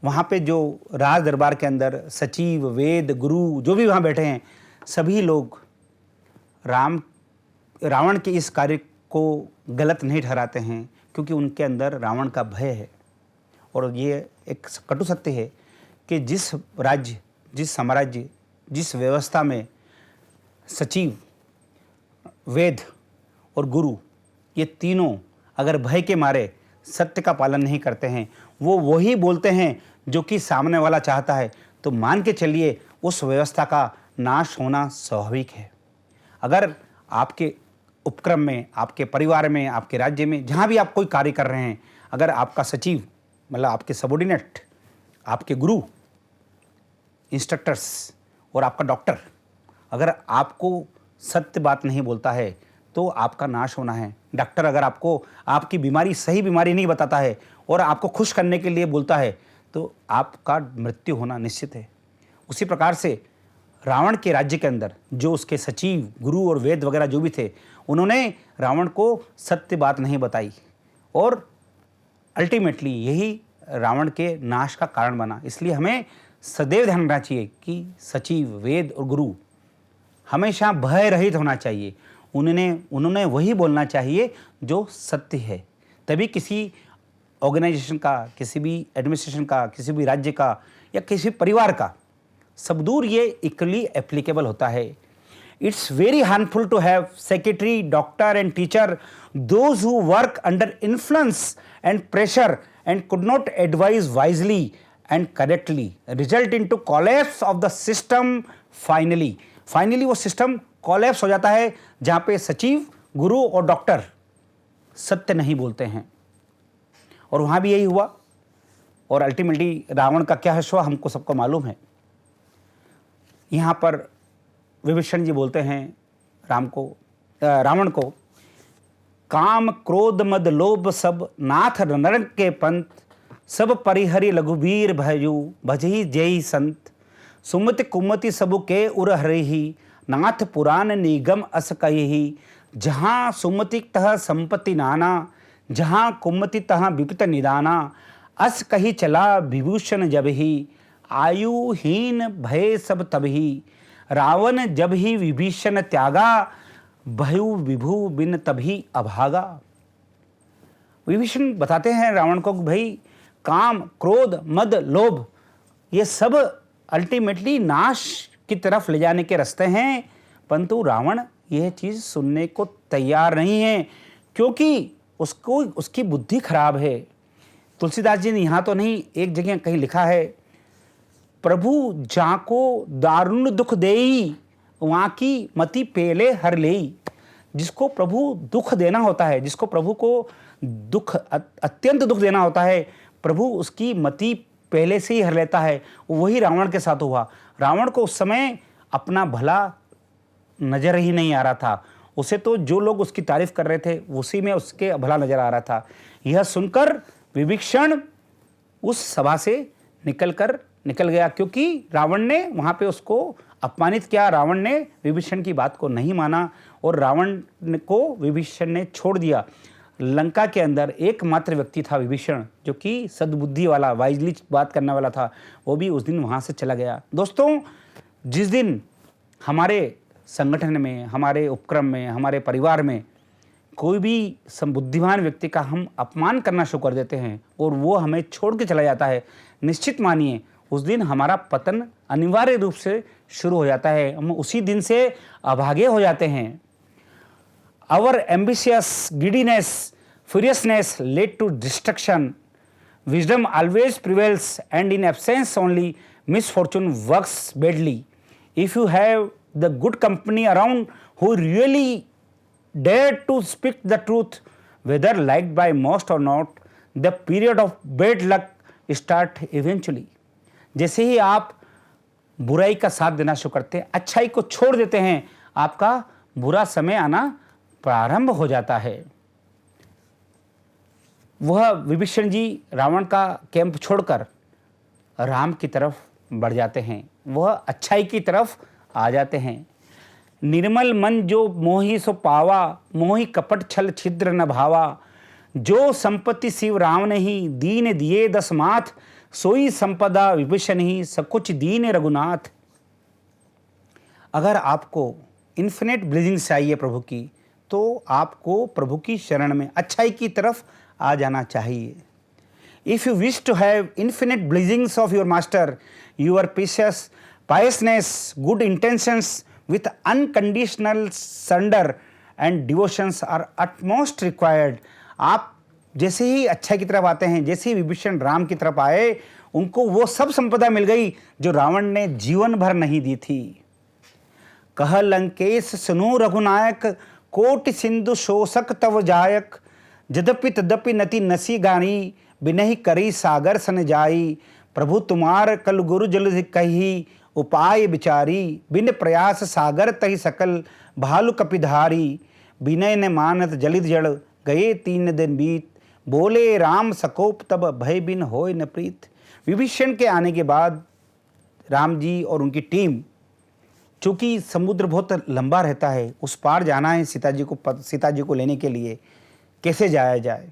वहाँ पे जो राज दरबार के अंदर सचिव, वेद, गुरु जो भी वहाँ बैठे हैं, सभी लोग रावण के इस कार्य को गलत नहीं ठहराते हैं, क्योंकि उनके अंदर रावण का भय है। और ये एक कटु सत्य है कि जिस राज्य, जिस साम्राज्य, जिस व्यवस्था में सचिव, वेद और गुरु, ये तीनों अगर भय के मारे सत्य का पालन नहीं करते हैं, वो वही बोलते हैं जो कि सामने वाला चाहता है, तो मान के चलिए उस व्यवस्था का नाश होना स्वाभाविक है। अगर आपके उपक्रम में, आपके परिवार में, आपके राज्य में, जहाँ भी आप कोई कार्य कर रहे हैं, अगर आपका सचिव मतलब आपके सबॉर्डिनेट, आपके गुरु, इंस्ट्रक्टर्स और आपका डॉक्टर अगर आपको सत्य बात नहीं बोलता है तो आपका नाश होना है। डॉक्टर अगर आपको आपकी बीमारी, सही बीमारी नहीं बताता है और आपको खुश करने के लिए बोलता है तो आपका मृत्यु होना निश्चित है। उसी प्रकार से रावण के राज्य के अंदर जो उसके सचिव, गुरु और वेद वगैरह जो भी थे, उन्होंने रावण को सत्य बात नहीं बताई और अल्टीमेटली यही रावण के नाश का कारण बना। इसलिए हमें सदैव ध्यान रखना चाहिए कि सचिव, वेद और गुरु हमेशा भय रहित होना चाहिए। उन्होंने वही बोलना चाहिए जो सत्य है। तभी किसी ऑर्गेनाइजेशन का, किसी भी एडमिनिस्ट्रेशन का, किसी भी राज्य का या किसी परिवार का सब दूर ये इक्वली एप्लीकेबल होता है। It's very harmful to have secretary, doctor and teacher those who work under influence and pressure and could not advise wisely and correctly result into collapse of the system. Finally वो system collapse हो जाता है जहाँ पे सचिव, गुरु और doctor सत्य नहीं बोलते हैं। और वहाँ भी यही हुआ और अल्टीमेटली रावण का क्या हुआ हमको सबको मालूम है। यहाँ पर विभीषण जी बोलते हैं रावण को, काम क्रोध मद लोभ सब नाथ नरक के पंथ, सब परिहरि लघुबीर भयु भजही जय संत, सुमति कुमति सबु के उर हरिही, नाथ पुराण निगम अस कही, जहाँ सुमति तह संपत्ति नाना, जहाँ कुमति तह विपित निदाना, अस कही चला विभूषण जब ही, आयुहीन भय सब तबही, रावण जब ही विभीषण त्यागा, भयु विभु बिन तभी अभागा। विभीषण बताते हैं रावण को भाई काम, क्रोध, मद, लोभ ये सब अल्टीमेटली नाश की तरफ ले जाने के रास्ते हैं, परंतु रावण यह चीज़ सुनने को तैयार नहीं है क्योंकि उसकी बुद्धि खराब है। तुलसीदास जी ने यहाँ तो नहीं, एक जगह कहीं लिखा है, प्रभु जाको दारुण दुख देई, वहाँ की मति पेले हर लेई। जिसको प्रभु दुख देना होता है, जिसको प्रभु को दुख, अत्यंत दुख देना होता है, प्रभु उसकी मति पहले से ही हर लेता है। वही रावण के साथ हुआ। रावण को उस समय अपना भला नजर ही नहीं आ रहा था। उसे तो जो लोग उसकी तारीफ कर रहे थे उसी में उसके भला नजर आ रहा था। यह सुनकर विभीषण उस सभा से निकल गया क्योंकि रावण ने वहाँ पे उसको अपमानित किया। रावण ने विभीषण की बात को नहीं माना और रावण को विभीषण ने छोड़ दिया। लंका के अंदर एकमात्र व्यक्ति था विभीषण जो कि सद्बुद्धि वाला, वाइजली बात करने वाला था, वो भी उस दिन वहाँ से चला गया। दोस्तों, जिस दिन हमारे संगठन में, हमारे उपक्रम में, हमारे परिवार में कोई भी बुद्धिमान व्यक्ति का हम अपमान करना शुरू कर देते हैं और वो हमें छोड़ के चला जाता है, निश्चित मानिए उस दिन हमारा पतन अनिवार्य रूप से शुरू हो जाता है। हम उसी दिन से अभागे हो जाते हैं। Our ambitious giddiness, furiousness led to destruction. Wisdom always prevails, and in absence only misfortune works badly. If you have the good company around who really dare to speak the truth, whether liked by most or not, the period of bad luck start eventually. जैसे ही आप बुराई का साथ देना शुरू करते हैं, अच्छाई को छोड़ देते हैं, आपका बुरा समय आना प्रारंभ हो जाता है। वह विभीषण जी रावण का कैंप छोड़कर राम की तरफ बढ़ जाते हैं, वह अच्छाई की तरफ आ जाते हैं। निर्मल मन जो मोहि सो पावा, मोहि कपट छल छिद्र न भावा, जो संपत्ति शिव राम ने ही दीन दिए दस माथ, सोई संपदा विभीषण ही सकुच दीन रघुनाथ। अगर आपको इन्फिनिट ब्लेसिंग्स चाहिए प्रभु की, तो आपको प्रभु की शरण में अच्छाई की तरफ आ जाना चाहिए। If you wish to have infinite blessings of your master, your piousness, good intentions with unconditional surrender and devotions are utmost required. आप जैसे ही अच्छाई की तरफ आते हैं, जैसे ही विभीषण राम की तरफ आए, उनको वो सब संपदा मिल गई जो रावण ने जीवन भर नहीं दी थी। कह लंकेश सुनु रघुनायक, कोटि सिंधु शोषक तव जायक। यद्यपि तद्यपि नति नसी गानी, बिनहि करी सागर सन जाई। प्रभु तुम्हार कल गुरु जल कही, उपाय विचारी। बिन प्रयास सागर तहि सकल, भालु कपिधारी। विनय ने मानत जलित जड़, गए 3 दिन बीत। बोले राम सकोप तब, भय बिन होय न प्रीत। विभीषण के आने के बाद राम जी और उनकी टीम, चूँकि समुद्र बहुत लंबा रहता है, उस पार जाना है सीता जी को लेने के लिए, कैसे जाया जाए।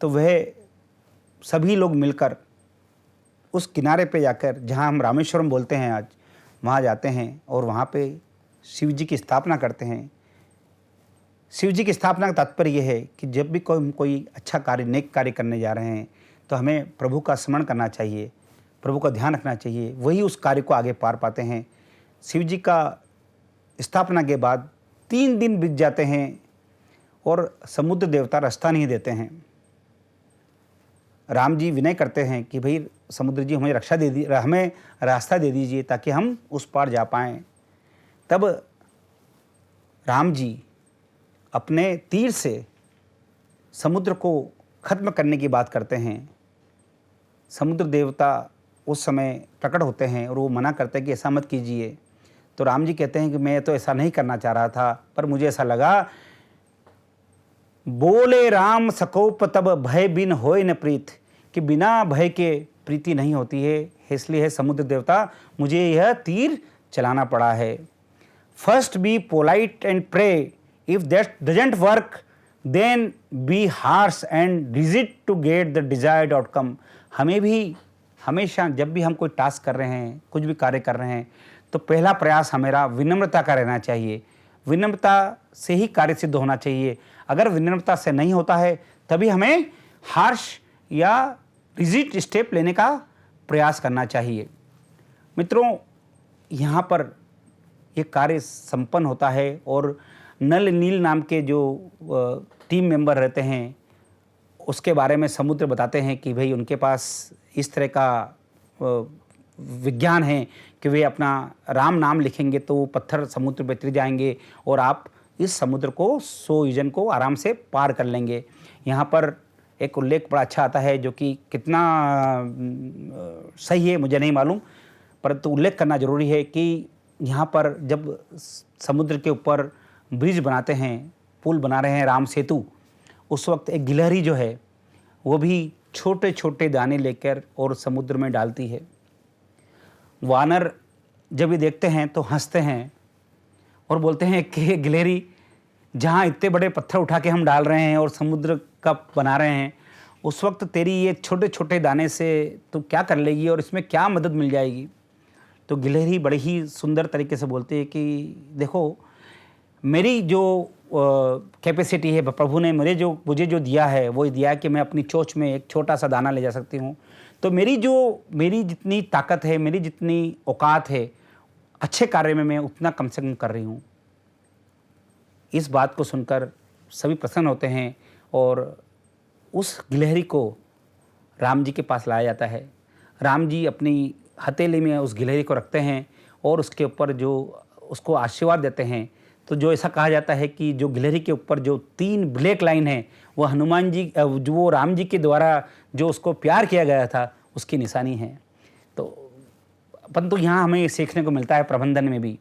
तो वह सभी लोग मिलकर उस किनारे पे जाकर, जहाँ हम रामेश्वरम बोलते हैं आज, वहाँ जाते हैं और वहाँ पे शिव जी की स्थापना करते हैं। शिव जी की स्थापना का तात्पर्य यह है कि जब भी कोई अच्छा कार्य, नेक कार्य करने जा रहे हैं, तो हमें प्रभु का स्मरण करना चाहिए, प्रभु का ध्यान रखना चाहिए, वही उस कार्य को आगे पार पाते हैं। शिव जी का स्थापना के बाद 3 दिन बीत जाते हैं और समुद्र देवता रास्ता नहीं देते हैं। राम जी विनय करते हैं कि भाई समुद्र जी हमें रक्षा दे दी, हमें रास्ता दे दीजिए ताकि हम उस पार जा पाएँ। तब राम जी अपने तीर से समुद्र को खत्म करने की बात करते हैं। समुद्र देवता उस समय प्रकट होते हैं और वो मना करते हैं कि ऐसा मत कीजिए। तो राम जी कहते हैं कि मैं तो ऐसा नहीं करना चाह रहा था, पर मुझे ऐसा लगा। बोले राम सकोप तब, भय बिन होय न प्रीत, कि बिना भय के प्रीति नहीं होती है, इसलिए है समुद्र देवता मुझे यह तीर चलाना पड़ा है। First be polite and pray, if that doesn't work then be harsh and rigid to get the desired outcome. हमें भी हमेशा जब भी हम कोई टास्क कर रहे हैं, कुछ भी कार्य कर रहे हैं, तो पहला प्रयास हमारा विनम्रता का रहना चाहिए। विनम्रता से ही कार्य सिद्ध होना चाहिए। अगर विनम्रता से नहीं होता है, तभी हमें हार्श या रिजिड स्टेप लेने का प्रयास करना चाहिए। मित्रों, यहाँ पर ये कार्य संपन्न होता है और नल नील नाम के जो टीम मेंबर रहते हैं, उसके बारे में समुद्र बताते हैं कि भाई उनके पास इस तरह का विज्ञान है कि वे अपना राम नाम लिखेंगे तो वो पत्थर समुद्र में तिर जाएंगे और आप इस समुद्र को 100 योजन को आराम से पार कर लेंगे। यहाँ पर एक उल्लेख बड़ा अच्छा आता है, जो कि कितना सही है मुझे नहीं मालूम, परंतु उल्लेख करना जरूरी है कि यहाँ पर जब समुद्र के ऊपर ब्रिज बनाते हैं, पुल बना रहे हैं, राम सेतु, उस वक्त एक गिलहरी जो है वो भी छोटे छोटे दाने लेकर और समुद्र में डालती है। वानर जब ये देखते हैं तो हंसते हैं और बोलते हैं कि गिलहरी, जहाँ इतने बड़े पत्थर उठा के हम डाल रहे हैं और समुद्र का बना रहे हैं, उस वक्त तेरी ये छोटे छोटे दाने से तो क्या कर लेगी और इसमें क्या मदद मिल जाएगी। तो गिलहरी बड़ी ही सुंदर तरीके से बोलती है कि देखो, मेरी जो कैपेसिटी है, प्रभु ने मुझे जो दिया है, वो दिया है कि मैं अपनी चोंच में एक छोटा सा दाना ले जा सकती हूँ। तो मेरी जितनी ताकत है, मेरी जितनी औकात है, अच्छे कार्य में मैं उतना कम से कम कर रही हूँ। इस बात को सुनकर सभी प्रसन्न होते हैं और उस गिलहरी को राम जी के पास लाया जाता है। राम जी अपनी हथेली में उस गिलहरी को रखते हैं और उसके ऊपर जो उसको आशीर्वाद देते हैं। तो जो ऐसा कहा जाता है कि जो गिलहरी के ऊपर जो 3 ब्लैक लाइन है, वो हनुमान जी, जो वो राम जी के द्वारा जो उसको प्यार किया गया था, उसकी निशानी है। तो परंतु यहाँ हमें सीखने को मिलता है प्रबंधन में भी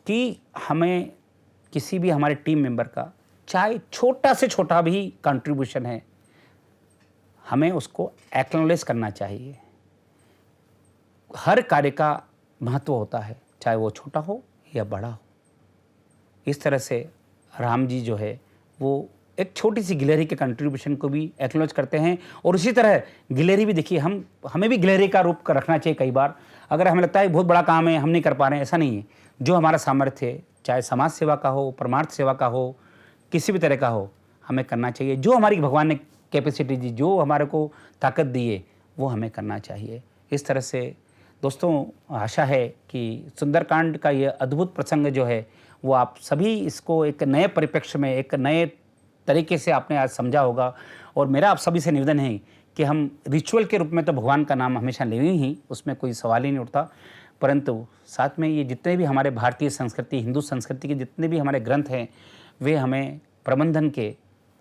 कि हमें किसी भी हमारे टीम मेंबर का चाहे छोटा से छोटा भी कंट्रीब्यूशन है, हमें उसको एक्नॉलेज करना चाहिए। हर कार्य का महत्व होता है, चाहे वो छोटा हो या बड़ा हो। इस तरह से राम जी जो है वो एक छोटी सी गिलहरी के कंट्रीब्यूशन को भी एक्नॉलेज करते हैं। और उसी तरह गिलहरी भी, देखिए, हमें भी गिलहरी का रूप रखना चाहिए। कई बार अगर हमें लगता है बहुत बड़ा काम है, हम नहीं कर पा रहे हैं, ऐसा नहीं है। जो हमारा सामर्थ्य है, चाहे समाज सेवा का हो, परमार्थ सेवा का हो, किसी भी तरह का हो, हमें करना चाहिए। जो हमारी भगवान ने कैपेसिटी दी, जो हमारे को ताकत दी है, वो हमें करना चाहिए। इस तरह से दोस्तों, आशा है कि सुंदरकांड का ये अद्भुत प्रसंग जो है वो आप सभी इसको एक नए परिप्रेक्ष्य में, एक नए तरीके से आपने आज समझा होगा और मेरा आप सभी से निवेदन है कि हम रिचुअल के रूप में तो भगवान का नाम हमेशा लें ही, उसमें कोई सवाल ही नहीं उठता, परंतु साथ में ये जितने भी हमारे भारतीय संस्कृति, हिंदू संस्कृति के जितने भी हमारे ग्रंथ हैं, वे हमें प्रबंधन के,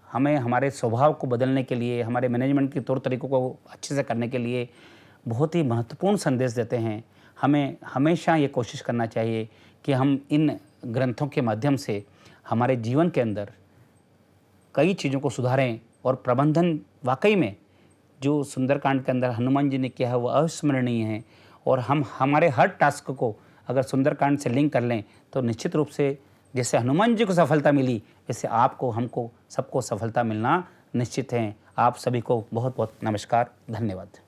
हमें हमारे स्वभाव को बदलने के लिए, हमारे मैनेजमेंट के तौर तरीकों को अच्छे से करने के लिए बहुत ही महत्वपूर्ण संदेश देते हैं। हमें हमेशा ये कोशिश करना चाहिए कि हम इन ग्रंथों के माध्यम से हमारे जीवन के अंदर कई चीज़ों को सुधारें और प्रबंधन वाकई में जो सुंदरकांड के अंदर हनुमान जी ने किया है वो अविस्मरणीय है। और हम हमारे हर टास्क को अगर सुंदरकांड से लिंक कर लें तो निश्चित रूप से जैसे हनुमान जी को सफलता मिली, वैसे आपको, हमको, सबको सफलता मिलना निश्चित है। आप सभी को बहुत बहुत नमस्कार, धन्यवाद।